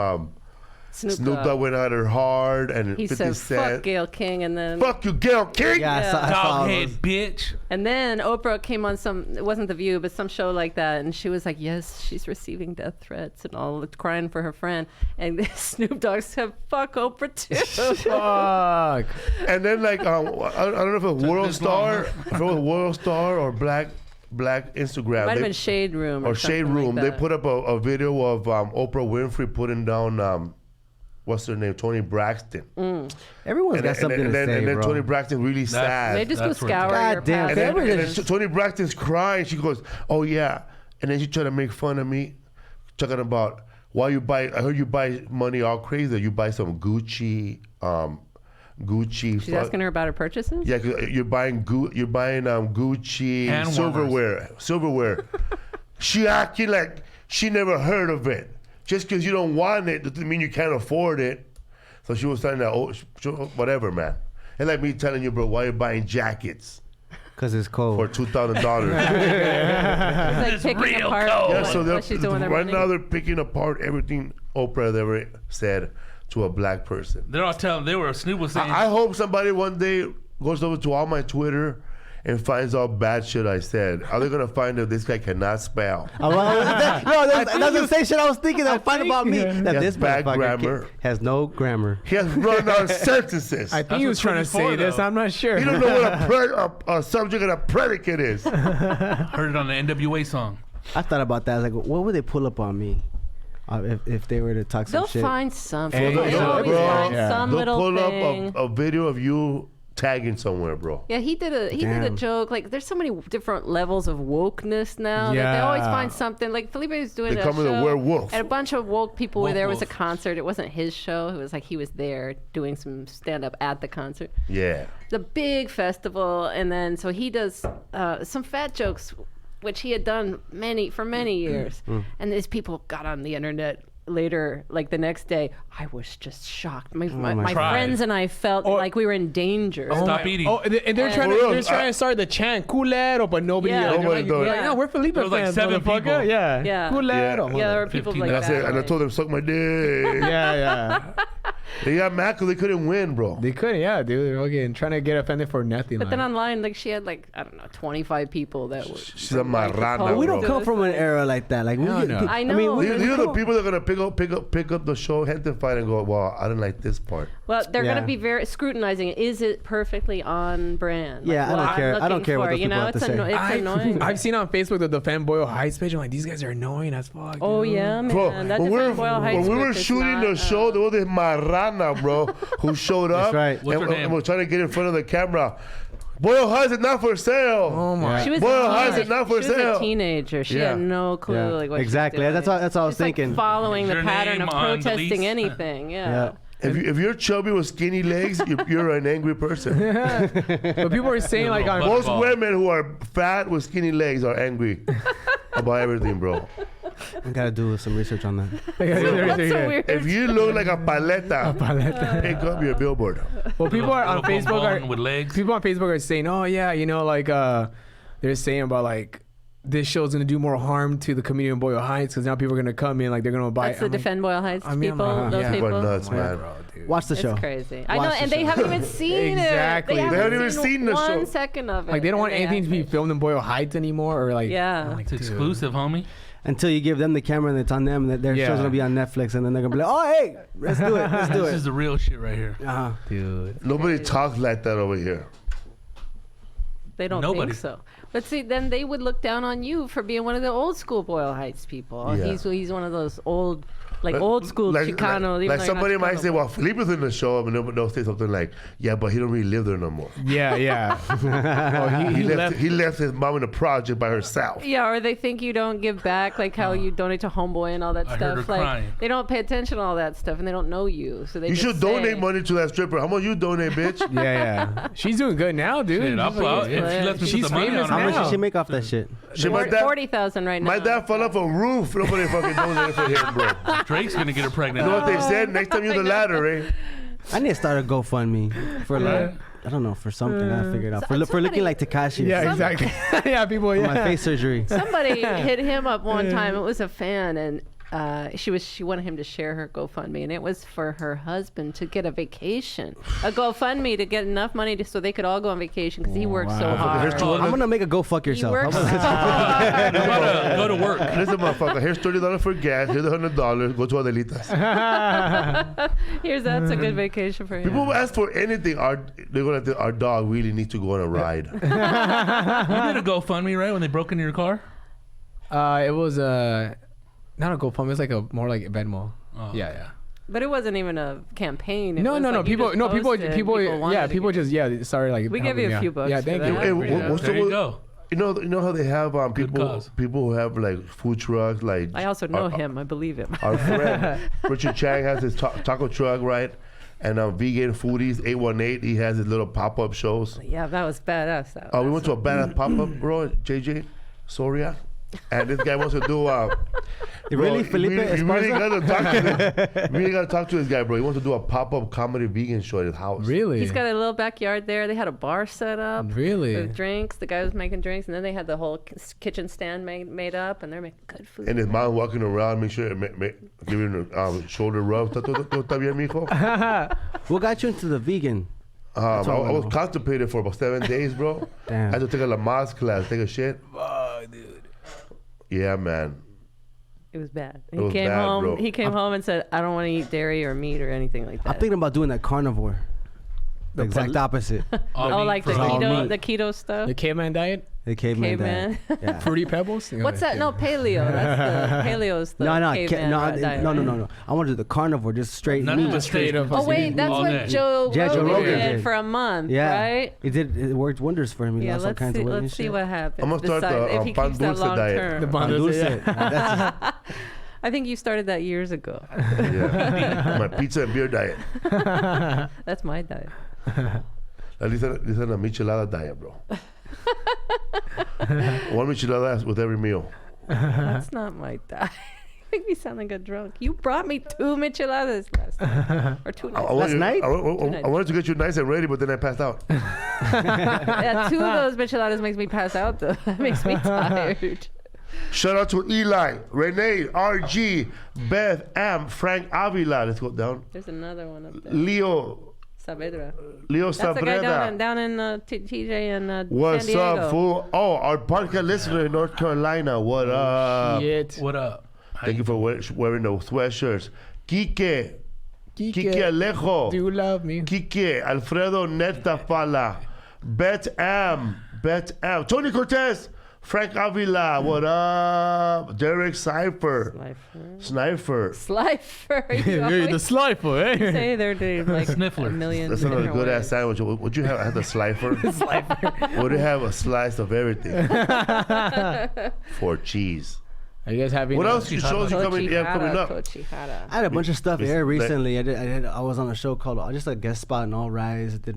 Snoop Dogg went at her hard, and He 50 said, Cent. "Fuck Gayle King," and then Fuck you, Gayle King. Yeah, I saw Doghead, those. bitch. and then Oprah came on some. It wasn't The View, but some show like that, and she was like, "Yes, she's receiving death threats and all, crying for her friend." And Snoop Dogg said, "Fuck Oprah too." Fuck. And then like I don't know if it was World this long, Star, if it was World Star or Black Instagram. Might have They- been Shade Room or Shade something Room. Like They that. put up a video of Oprah Winfrey putting down what's her name, Tony Braxton. Everyone's got something to say, and then bro. Tony Braxton really sad. They just go That's where- scour God your damn, past. And then Everything- Tony Braxton's crying. She goes, "Oh yeah," and then she tried to make fun of me, talking about why you buy. I heard you buy money all crazy. You buy some Gucci. She's asking her about her purchases. Yeah, 'cause you're buying Gucci Hand silverware. She acting like she never heard of it. Just because you don't want it doesn't mean you can't afford it. So she was saying that, whatever, man. And like me telling you, bro, why you buying jackets Cause it's cold. for $2,000? It's like It's picking real apart cold. Yeah, what, so what she's doing with their right money. now they're picking apart everything Oprah has ever said to a black person. They're all telling. Snoop was saying. I hope somebody one day goes over to all my Twitter and finds all bad shit I said. Are they gonna find that this guy cannot spell? No, that's the same shit I was thinking. They'll find about me. That He has this bad motherfucker grammar. has no grammar. He has run down sentences. I think That's he what was trying to Twitter's say for, this. though. I'm not sure. You don't know what a subject and a predicate is. Heard it on the NWA song. I thought about that. I was like, what would they pull up on me if they were to talk some They'll shit? find something. Hey, They no, always bro. find Yeah. some They'll little pull thing. up a video of you tagging somewhere, bro. Yeah, he did a Damn. joke. Like, there's so many different levels of wokeness now that they always Yeah. find something. Like Felipe was doing They a call me the show, werewolf. and a bunch of woke people were Woke there. It was a wolf. concert. It wasn't his show. It was like he was there doing some stand up at the concert. Yeah. It's a big festival, and then so he does some fat jokes, which he had done for many years, and these people got on the internet later, like the next day. I was just shocked. My God. friends and I felt like we were in danger. Stop eating. Oh, and they're trying For real, to start the chant "culero," but nobody. Yeah. Like, Nobody they're like, does. no, we're Felipe There was like fans, 7 motherfucker. people. Yeah, Yeah. culero. Yeah, there were people 15 like And I that. said, and I told them, suck my dick. Yeah. They got mad because they couldn't win, bro. They couldn't. Yeah, dude. They're fucking trying to get offended for nothing. But then like. online, like she had like, I don't know, 25 people that were. She's a marrana, But We bro. don't come from an era like that. Like, No, no. I know. These are the people that are gonna pick up the show, Gentefied, and go, well, I didn't like this part. Well, they're Yeah. going to be very scrutinizing it. Is it perfectly on brand? Yeah, I don't I'm care. I don't looking care what for, those you people know, have to it's say. it's annoying. I've seen on Facebook the Defend Boyle Heights page. I'm like, these guys are annoying as fuck. Oh, dude. yeah, man. Bro, that when Defend Boyle Heights we were group is shooting not, the show, there was this marrana, bro, who showed up. That's right. What's her name? And we're trying to get in front of the camera. Boyle Heights is not for sale. Oh my. She was, Boyle a, Heights is not for she was sale. a teenager. She Yeah. had no clue Yeah, like what exactly. she was doing. That's what I was Just, like, thinking. following the Your pattern name of on the protesting lease? anything. Yeah. Yeah. If you're chubby with skinny legs, you're an angry person. But people were saying like on Most Ball. women who are fat with skinny legs are angry about everything, bro. I gotta do some research on that. That's so weird. If you look like a paleta, pick up your billboard. Well, people are on Little Facebook bonbon are with legs. people on Facebook are saying, oh yeah, you know, like they're saying about like this show's gonna do more harm to the community in Boyle Heights because now people are gonna come in like they're gonna buy. That's the I'm like, Defend Boyle Heights I mean, I'm people. like, Those yeah. people. People are nuts, man. bro, dude. Watch the It's show. crazy. I Watch know, the and they show. haven't even seen Exactly. it. They haven't even seen the show. 1 second of it. Like they don't and want anything to be actually- filmed in Boyle Heights anymore, or like Yeah. I'm like, It's dude. exclusive, homie. Until you give them the camera and it's on them, and their Yeah. show's gonna be on Netflix, and then they're gonna be like, "Oh, hey, let's do it, let's do This is it." the real shit right here. Uh-huh. Dude. Nobody talks like that over here. They don't Nobody. think so. But see, then they would look down on you for being one of the old school Boyle Heights people. Yeah. He's one of those old school Chicano. even Like though you're somebody not might Chicano, say, but- well, Felipe's in the show, and they'll say something like, yeah, but he don't really live there no more. Yeah. Oh, He left his mom in a project by herself. Yeah, or they think you don't give back, like how you donate to Homeboy and all that I heard stuff. her Like crying. they don't pay attention to all that stuff, and they don't know you. So they You just should say, donate money to that stripper. How much you donate, bitch? Yeah. She's doing good now, dude. Shit, I'll put out. If she lets me She's put the money famous on How her. much now. did she make off that shit? Shit, my dad, 40,000 right now. my dad fell off a roof. Nobody fucking donated for him, bro. Drake's gonna get her pregnant. You know what they said? Next time you're the ladder, eh? I need to start a GoFundMe for like, I don't know, for something. I figured out. For somebody- looking like Tekashi. Yeah, exactly. Yeah, people. For my Yeah. face surgery. Somebody hit him up one time. It was a fan, and she wanted him to share her GoFundMe, and it was for her husband to get a vacation, a GoFundMe to get enough money so they could all go on vacation because he works so Wow. hard. Here's I'm gonna make a go fuck He yourself. works How so about- hard. I'm about to go to work. Listen, motherfucker. Here's $30 for gas. Here's $100. Go to Adelitas. That's a good vacation for him. People ask for anything. They're gonna think our dog really needs to go on a ride. You did a GoFundMe, right? When they broke into your car? It was not a GoFundMe. It's like more like a Venmo. Oh. Yeah. But it wasn't even a campaign. It No. was like you People. just No. People. posted, People. wanted Yeah. to People get- just. Sorry. Like. We gave you a helping me few out. bucks Yeah. for Thank that. you. Hey, Yeah. what's There you go. You know how they have people cause. who have like food trucks, like I also know him. I believe him. Our friend Richard Chang has his taco truck, right? And vegan foodies 818. He has his little pop up shows. Yeah, that was badass. We went to a badass pop up, bro. JJ Soria, and this guy wants to do. Really, Felipe you really Esparza? gotta talk to this. Really gotta talk to this guy, bro. He wants to do a pop up comedy vegan show at his house. Really. He's got a little backyard there. They had a bar set up. Really. With drinks. The guy was making drinks, and then they had the whole kitchen stand made up, and they're making good food. And his mom walking around, make sure giving him shoulder rub. ¿Está bien, mijo? What got you into the vegan? I all I was know. constipated for about 7 days, bro. Damn. I had to take a Lamaze class, take a shit. Fuck, dude. Yeah, man. It was bad. It was bad, bro. He came home and said, "I don't want to eat dairy or meat or anything like that." I'm thinking about doing that carnivore. The exact opposite. Oh, like the all keto, meat. the keto stuff. The caveman diet. The caveman. Caveman. diet. Yeah. Fruity Pebbles. What's that? No, paleo. That's the paleo's the caveman diet. No. I want to do the carnivore, just straight None meat. of the Straight up. Oh wait, that's All what day. Joe Yeah, Joe Rogan Rogan did did. for a month, Yeah, right? It worked wonders for him. He Yeah, lost all let's kinds see. of weight and Let's see shit. what happens. I'm gonna start Decide the if he pan keeps that dulce long diet. term. The pan Pan dulce, dulce. That's I think you started that years ago. Yeah. My pizza and beer diet. That's my diet. At least this is a michelada diet, bro. One michelada with every meal. That's not my diet. You make me sound like a drunk. You brought me 2 micheladas last night. Or 2 nights. Last night? I wanted to get you nice and ready, but then I passed out. Yeah, 2 of those micheladas makes me pass out, though. That makes me tired. Shout out to Eli, Renee, RG, Beth, Am, Frank Avila. Let's go down. There's another one up there. Leo Saavedra. That's That's the guy Sabreda. down in TJ and What's San Diego. up, fool? Oh, our podcast listener in North Carolina. What up? Shit. What up? Thank you for wearing the sweatshirts. Kike Alejo. Do you love me? Kike, Alfredo Netafala, Bet Am, Tony Cortez, Frank Avila, what up? Derek Cypher, Sniper. Slifer. You Hey, the always slifer, eh? say they're doing like Sniffler. a million That's another different good ass ways. sandwich. Would you have? I had the slifer. Would you have a slice of everything for cheese? Are you guys having? What else? You shows you coming up? Cochijada. I had a bunch of stuff air Like- recently. I was on a show called just a guest spot in All Rise. I did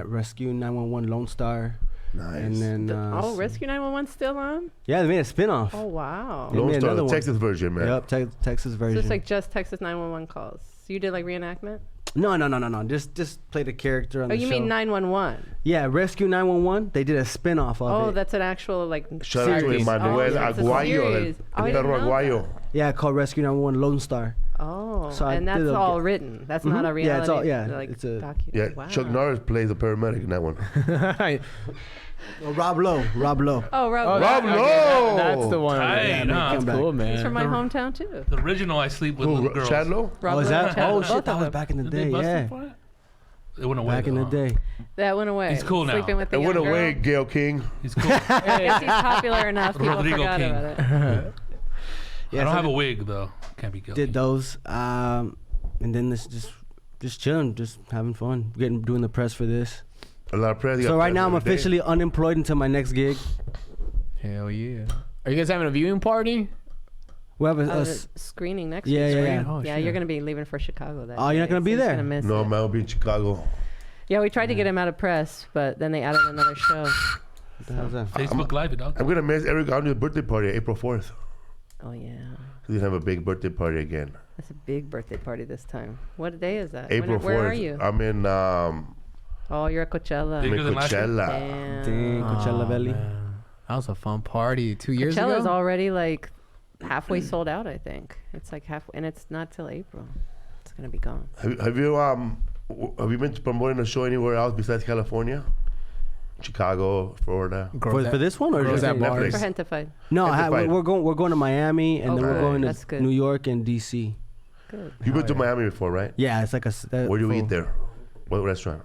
Rescue 911 Lone Star. Nice. And then Oh, Rescue 911 still on? yeah, they made a spin-off. Oh, wow. They Lone made Star, another the one. Texas version, man. Yep, Texas So version. it's like just Texas 911 calls. So you did like reenactment? no. Just played a character on Oh, the you show. mean 911? Yeah, Rescue 911. They did a spin-off of Oh, it. that's an actual like Shout out to series. Emmanuel Oh, it's a Aguayo, series. el Oh, I perro didn't know Aguayo. Yeah, called Rescue 911 Lone Star. Oh, So I and that's did a- all written. That's not a Mhm. reality. Yeah, it's all- yeah, like it's a- Yeah, Wow. Chuck Norris plays the paramedic in that one. Oh, Rob Lowe. Oh, Rob. Oh, Rob that- Lowe! That's the one. Tight, Yeah, huh? that's Come back. cool, man. He's from my hometown too. The original I Sleep with Little Girls. Chadlow? Rob Oh, is Lowe, that? Chad, Oh both shit, of that was them. back in the Did day. they bust Yeah. him for it? It went away. Back in the though. day. That went away. He's cool now. Sleeping with the It young went girl. away, Gayle King. He's cool. I guess he's popular enough. People Rodrigo forgot King. about it. I Yeah, don't so have a wig though. Can't be guilty. did those. And then this just chilling, just having fun, doing the press for this. A lot of press. So right now I'm officially unemployed until my next gig. Hell yeah. Are you guys having a viewing party? We have Oh, a the screening next Yeah, week. yeah, right? yeah. Oh, Yeah, shit. you're gonna be leaving for Chicago. That Oh, you're not day, gonna be he's there? gonna miss No, it. man, I'll be in Chicago. Yeah, we tried to get him out of press, but then they added another show. what the hell's that? Facebook Live, dog. I'm gonna miss Eric Gardner's birthday party, April 4th. Oh yeah, He's gonna have a big birthday party again. that's a big birthday party this time. What day is that? April 4th. Where are you? I'm in Oh, you're at Coachella. Big- I'm Bigger in than last year? Coachella. Dang, Coachella Valley. That was a fun party 2 years Coachella's ago. already like halfway sold out. I think it's like half, and it's not till April. It's gonna be gone. Have you been promoting a show anywhere else besides California? Chicago, Florida. For this one or girls just at bars. Netflix? For Gentefied. No, Gentefied. we're going to Miami and then we're Okay. going That's to good. New York and DC. Good. You've been to Miami before, right? Yeah, it's like Where do you eat there? What restaurant?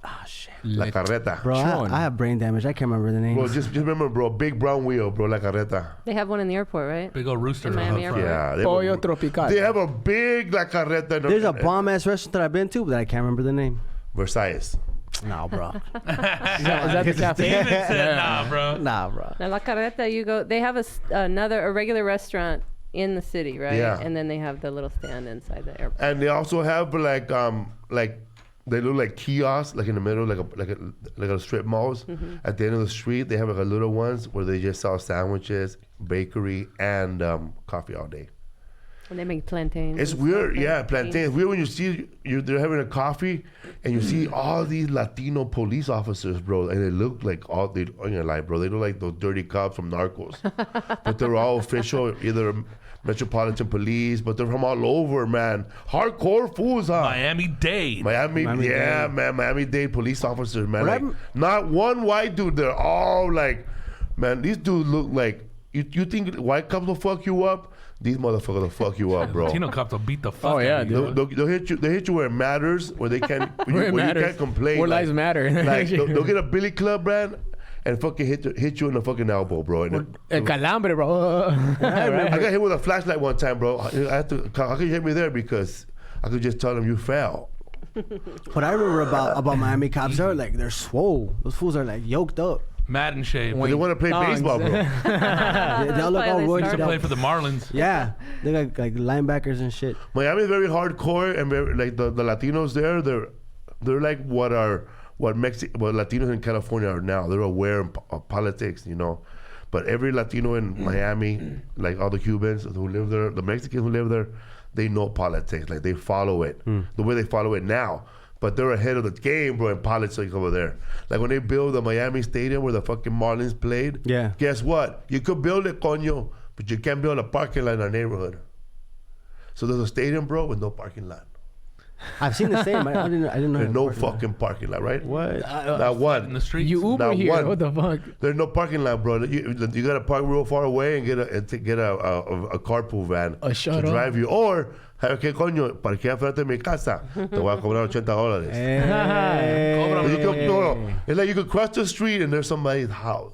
Ah, shit. La Carreta. Bro, Sean. I have brain damage. I can't remember the name. Bro, just remember, bro, big brown wheel, bro, La Carreta. They have one in the airport, right? Big old rooster. In Miami up front. Airport. Yeah. They Pollo have a, Tropical. they have a big La Carreta. There's a bomb ass restaurant that I've been to, but I can't remember the name. Versailles. No, bro. Is that the cafe? David said, nah, bro. Nah, bro. Now La Carreta, you go. They have a regular restaurant in the city, right? Yeah. And then they have the little stand inside the airport. And they also have like they look like kiosks, like in the middle, like a strip malls. Mm-hmm. At the end of the street, they have like a little ones where they just sell sandwiches, bakery, and coffee all day. And they make plantains. It's and weird, stuff, yeah, right? plantain. It's weird when you see they're having a coffee and you see all these Latino police officers, bro, and they look like I'm gonna lie, bro, they look like those dirty cops from Narcos, but they're all official, either Metropolitan Police, but they're from all over, man. Hardcore fools, huh? Miami-Dade. Miami-Dade police officers, man. What Like, happened- not one white dude. They're all like, man, these dudes look like. You think white cops will fuck you up? These motherfuckers will fuck you up, bro. Latino cops will beat the fuck Oh, out yeah, of you. dude. They'll hit you. They hit you where it matters, where they can't. Where it where you matters. can't complain. Where like, lives matter. Like they'll get a Billy Club brand and fucking hit you in the fucking elbow, bro. And El calambre, bro. I got hit with a flashlight one time, bro. I had to. How could you hit me there? Because I could just tell them you fell. What I remember about Miami cops, they're swole. Those fools are like yoked up. Madden shape. They want to play Thongs. baseball, bro. They all look why all they roided to started. play up. for the Marlins. Yeah, they got like linebackers and shit. Miami is very hardcore, and very, like the Latinos there, they're like what Latinos in California are now. They're aware of politics, you know. But every Latino in Miami, like all the Cubans who live there, the Mexicans who live there, they know politics. Like they follow it the way they follow it now. But they're ahead of the game, bro, in politics over there. Like when they build the Miami Stadium where the fucking Marlins played. Yeah. Guess what? You could build it, coño, but you can't build a parking lot in our neighborhood. So there's a stadium, bro, with no parking lot. I've seen the same. I didn't know. There's it no was parking lot. fucking parking lot, right? What? Not In one. the streets. You Uber Not here. one. What the fuck? There's no parking lot, bro. You got to park real far away and get a carpool van A to shuttle. drive you. Or, ¿qué coño? Parquea frente de mi casa. Te voy a cobrar $80. Hey. It's like you could cross the street and there's somebody's house.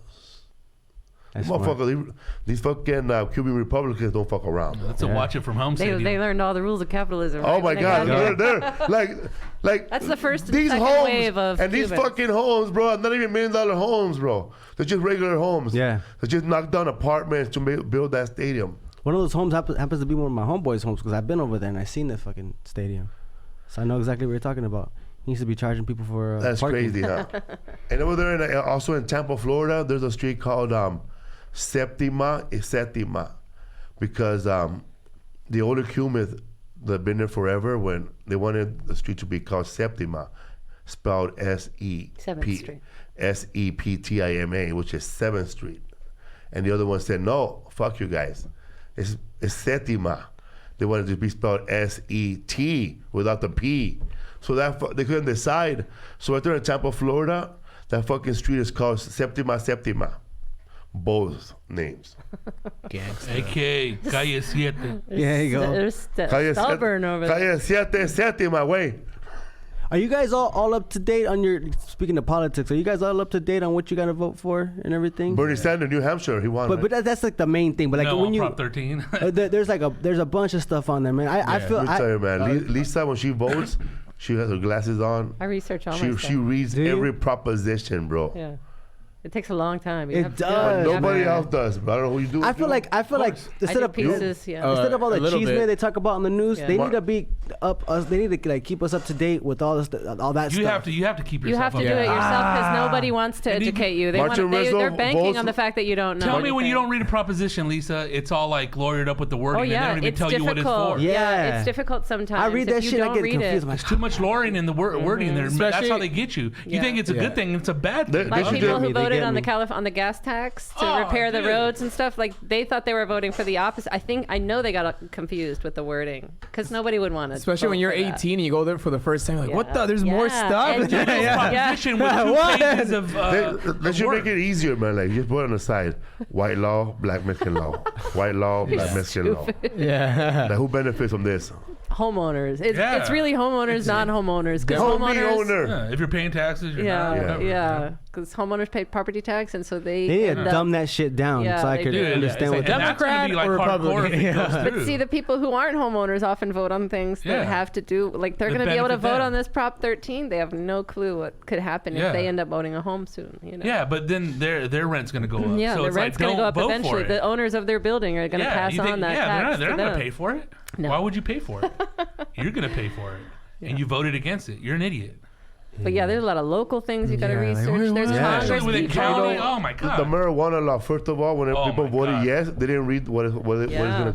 That's smart. Motherfucker, these fucking Cuban Republicans don't fuck around. That's a watch it from home They city. learned all the rules of capitalism. Oh right, my when they God, got here. they're like That's the first and these second homes wave of and these Cubans. fucking homes, bro. Are not even $1 million homes, bro. They're just regular homes. Yeah. They just knocked down apartments to build that stadium. One of those homes happens to be one of my homeboys' homes because I've been over there and I've seen the fucking stadium, so I know exactly what you're talking about. He used to be charging people for That's parking. crazy, huh? And over there, also in Tampa, Florida, there's a street called Septima y Sétima, because the older Cubans that have been there forever, when they wanted the street to be called Septima, spelled Seventh Street. Septima, which is 7th Street. And the other one said, no, fuck you guys. It's Sétima. They wanted it to be spelled S-E-T without the P. So they couldn't decide. So right there in Tampa, Florida, that fucking street is called Septima. Both names. A.K.A. Calle 7. Yeah, you go. They're stubborn over there. Calle 7, Sétima, way. Are you guys all up to date on your? Speaking of politics, are you guys all up to date on what you got to vote for and everything? Bernie Sanders, New Hampshire, he won. But that's like the main thing. But like no, when you Prop 13. there's a bunch of stuff on there, man. I feel. Let me tell you, man. Lisa, when she votes, she has her glasses on. I research all my stuff. She reads every proposition, bro. Yeah. It takes a long time. You It have to do does. But nobody man. else does. But I don't know who you do. I feel like instead of pieces, yeah. instead of all the A little cheese bit. they talk about on the news, Yeah. they need to be up us. They need to like keep us up to date with all this, all that You stuff. have to keep yourself You have to up do there. it yourself because nobody wants to And even- educate you. They Martin Rizzo they're banking votes- on the fact that you don't know. Tell me when you anything. don't read a proposition, Lisa. It's all like lawyered up with the wording. Oh and they yeah, don't even it's tell you what it's difficult. for. Yeah. It's difficult sometimes. I read if that you shit, I don't get read confused. I'm It. like, There's too much lawyering in the wording there. That's Especially- how they get you. You Yeah. think it's a Yeah. good thing. It's a bad They- thing. they Like should people do- who They voted get on me. on the gas tax to Oh, repair the dude. roads and stuff, like they thought they were voting for the opposite. I know they got confused with the wording because nobody would want to. Especially when you're 18 and you go there for the first time, like, what the? There's more Yeah. stuff. And you- Proposition with 2 What? pages of They should work. make it easier, man. Like just put it on the side: white law, black Mexican law. White law, black Mexican law. Yeah. Now, who benefits from this? Homeowners. It's Yeah. really homeowners, non-homeowners. Because Homie homeowners. owner. Yeah, if you're paying taxes, you're not. Yeah, Whatever. yeah. Because homeowners pay property tax, and so they. They need end to up- dumb that shit down Yeah, so I they could do. Yeah, understand it's what like, that and that's gonna Democrat be like or hardcore if it Republican? goes But through. see, the people who aren't homeowners often vote on things Yeah. that have to do, like they're That going to be able to benefit vote them. on this Prop 13. They have no clue what could happen Yeah. if they end up owning a home soon. You know? Yeah, but then their rent's gonna go up. Yeah, so the it's rent's like, going to go don't up vote eventually. For it. The owners of their building are going to pass you think- on that yeah, tax they're to not gonna them. pay for it. No. Why would you pay for it? You're gonna pay for it, and you voted against it. You're an idiot. But yeah, there's a lot of local things you got to Yeah, like, research. wait, There's what? Congress Especially with the people. county. Oh my god. The marijuana law. First of all, when Oh people my voted God. yes, they didn't read what it's Yeah.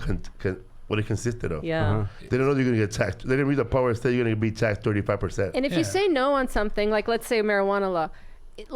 what it consisted of. Yeah. They didn't know you're gonna get taxed. They didn't read the part that said you're gonna be taxed 35%. And if Yeah. you say no on something, like let's say marijuana law,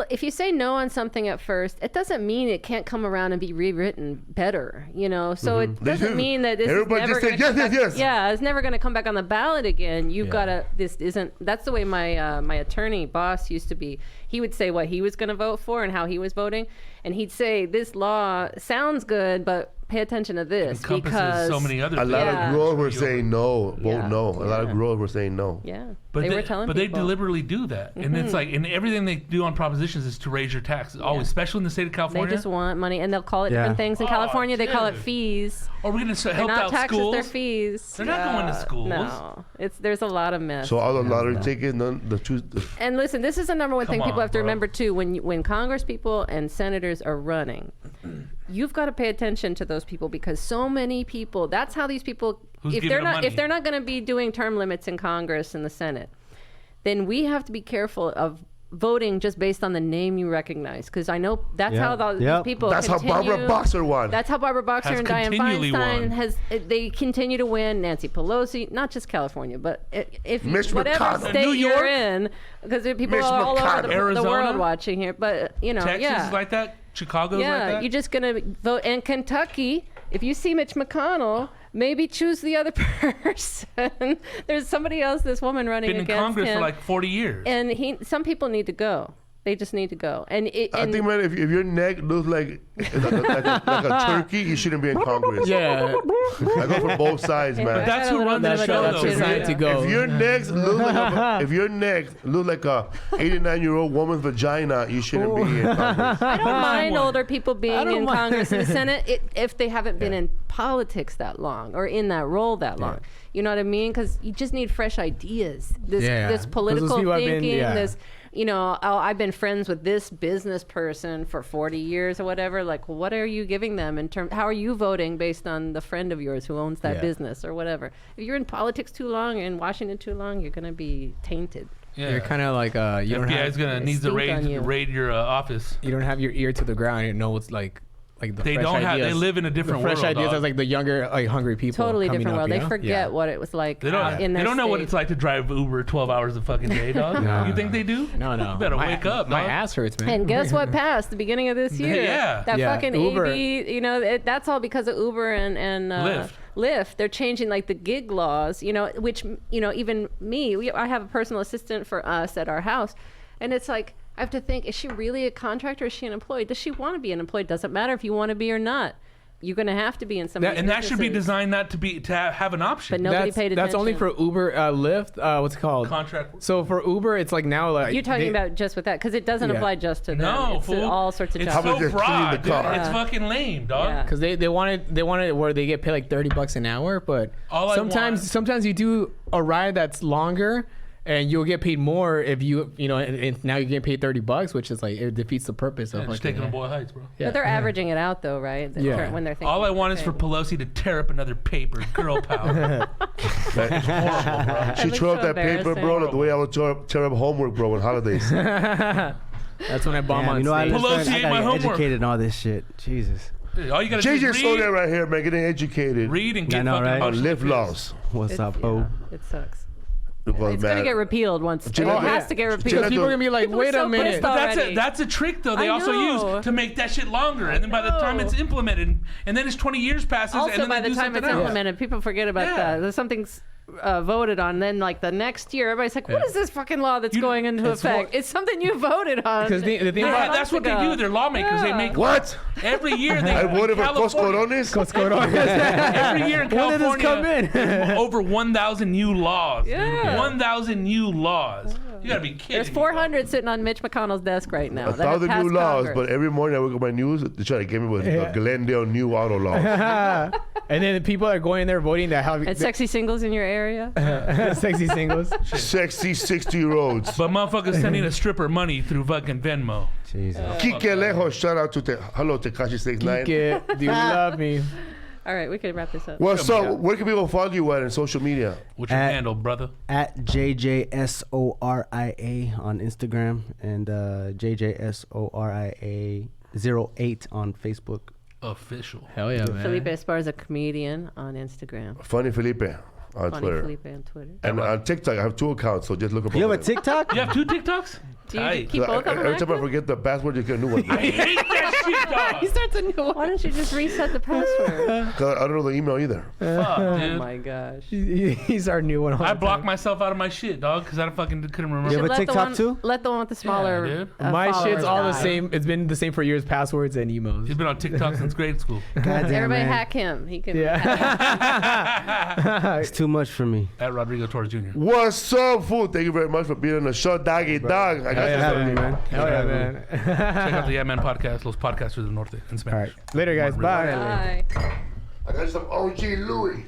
if you say no on something at first, it doesn't mean it can't come around and be rewritten better, you know? So it They doesn't do. mean that this Everybody is never just say going to yes, come yes, back. yes. Yeah, it's never going to come back on the ballot again. You've Yeah. got to, this isn't, that's the way my my attorney boss used to be. He would say what he was going to vote for and how he was voting. And he'd say, this law sounds good, but pay attention to this Encompasses because so many other A things. lot Yeah. of growers were saying no, vote Yeah. no. A lot of Yeah. growers were saying no. Yeah, But they were telling but people. they deliberately do that, and it's like, and everything they do on propositions is to raise your taxes. Always, especially in the state of They California. just want money, and they'll call it Yeah. different things. In Oh, California, they call it dude. fees. Or we're gonna They're help not out taxes, schools. they're fees. They're not going to schools. No, there's a lot of mess. So all the lottery tickets, none the truth. And listen, this is the number one thing Come people on, have to bro. remember too. When Congress people and senators are running, you've got to pay attention to those people because so many people. That's how these people. Who's if giving they're them not money? if they're not going to be doing term limits in Congress and the Senate, then we have to be careful of voting just based on the name you recognize. Because I know that's how these people. That's how Barbara continue- Boxer won. That's how Barbara Boxer Has and Dianne continually Feinstein won. they continue to win. Nancy Pelosi, not just California, but if Mitch whatever McConnell. state New you're York? in, because people Mitch are all over McConnell. the Arizona? world watching here. But Texas yeah, is like that. Chicago's like yeah, that. you're just gonna vote. And Kentucky, if you see Mitch McConnell, maybe choose the other person. There's somebody else, this woman running Been in against Congress him, for like 40 years. and some people need to go. They just need to go. And I think, man, if your neck looks like a turkey, you shouldn't be in Congress. Yeah. I go for both sides, And man. that's I got a who little runs bit the of a show, dog though. too. Designed to go. If your neck looks like if your neck look like a 89-year-old woman's vagina, you shouldn't be in Congress. I don't mind older people being don't in mind. Congress and the Senate if they haven't been in politics that long or in that role that long. You know what I mean? Because you just need fresh ideas. This Yeah. 'Cause those political people have been- thinking. yeah. This, I've been friends with this business person for 40 years or whatever. Like, what are you giving them in terms? How are you voting based on the friend of yours who owns that Yeah. business or whatever? If you're in politics too long, or in Washington too long, you're gonna be tainted. Yeah. You're kind of like you don't FBI is have gonna They needs to stink on you. raid your office. you don't have your ear to the ground. You know what's like the They fresh don't have. ideas. They live in a different the fresh world. ideas dog. as like the younger hungry people. Totally coming different up, world. you They know? forget Yeah. what it was like They don't. in They their don't know what state. it's like to drive Uber 12 hours a fucking day, dog. No. You think they do? No. You better wake up, My dog. ass hurts, man. And guess what passed the beginning of this year? Yeah. That Yeah, fucking Uber. AB, that's all because of Uber and Lyft. They're changing like the gig laws, which, even me, I have a personal assistant for us at our house. And it's like, I have to think, is she really a contractor? Is she an employee? Does she want to be an employee? Doesn't matter if you want to be or not. you're going to have to be in some of these And that should be businesses. designed not to be to have an option. But nobody paid attention. That's only for Uber, Lyft. What's it called? Contract. So for Uber, it's like now like You're talking about just with that because it doesn't Yeah. apply just to them. No, it's fool. all sorts of It's jobs. How about so just cleaning broad, the dude. car? It's fucking lame, dog. Yeah. because they wanted it where they get paid like $30 an hour, but All I want- sometimes you do a ride that's longer. And you'll get paid more if and now you get paid $30, which is like it defeats the purpose of Yeah, just taking a Boyle Heights, bro. Yeah. But they're averaging it out though, right? Yeah. When they're thinking. All I want is for okay. Pelosi to tear up another paper, girl power. It's horrible, bro. She looks tore up so that paper, embarrassing. bro, the way I would tear up homework, bro, on holidays. That's when I bomb on you know, I, stage. Pelosi I ate gotta my get homework. educated in all this shit. Jesus. Dude, all you gotta do JJ is Soria read, right here, man, getting educated read and I get know, fucking right? on emotionally live pissed. laws. What's up, Yeah, Bo? it sucks. Because, It's going to get repealed once. It Jenna- has to get Jenna- repealed. People are gonna be like, People are wait so a minute. pissed But already. that's a trick though. They I also know. use to make that shit longer, and then by the time it's implemented, and then it's 20 years passes, and Also, then by they the do time it's something else. implemented, people forget about Yeah. that. There's something's voted on, then like the next year, everybody's like, "What Yeah. is this fucking law that's You- going into it's effect? what- It's something you voted on." Because the thing Yeah, about that's what they ago. do. They're lawmakers. They Yeah. make What? every year. They I voted for California- Coscorones. what's going on. Every year in When did this California, come in? there's over 1,000 new laws. Yeah. Dude. 1,000 new laws. You gotta be kidding. There's me, 400 sitting on Mitch McConnell's desk right now. that have 1,000 passed new laws, Congress. but every morning I wake up my news, they try to get me with Yeah. Glendale new auto law. And then the people are going in there voting that have And sexy singles in your area. sexy singles. Sexy 60-year-olds. But motherfuckers sending a stripper money through fucking Venmo. Jesus. Kike Lejos, shout out to hello Tekashi 69. Geek it. Do you love me? All right, we could wrap this up. What's up? Where can people follow you at in social media? What's your At- handle, brother? At JJSORIA on Instagram and JJSORIA08 on Facebook. Official. Hell yeah, man. Felipe Esparza, comedian on Instagram. Funny Felipe on Funny Twitter. Felipe on Twitter. And on TikTok, I have 2 accounts, so just look up. You have a over there. TikTok? You have 2 TikToks? Do you Tight. keep both of them Every time I active? forget the password, you get a new one. I hate that shit, dog. He starts a new one. Why don't you just reset the password? 'Cause I don't know the email either. Fuck, Oh dude. my gosh. He's our new one. all I the blocked time. myself out of my shit, dog, because I fucking couldn't remember. You have a Let the TikTok one- too? Let the one with the smaller. dude. My followers shit's all the die. same. It's been the same for years. Passwords and emos. He's been on TikTok since grade school. Goddamn, Everybody man. hack him. He can. Yeah. It's too much for me. At Rodrigo Torres Jr. What's up, fool? Thank you very much for being on the show, doggy dog. I got Hell you yeah, something, man. Hell yeah, man. Check out the Yeah Man podcast, Los Podcasters del Norte in All Spanish. right. Later, guys. Bye. Bye. I got you some OG Louis.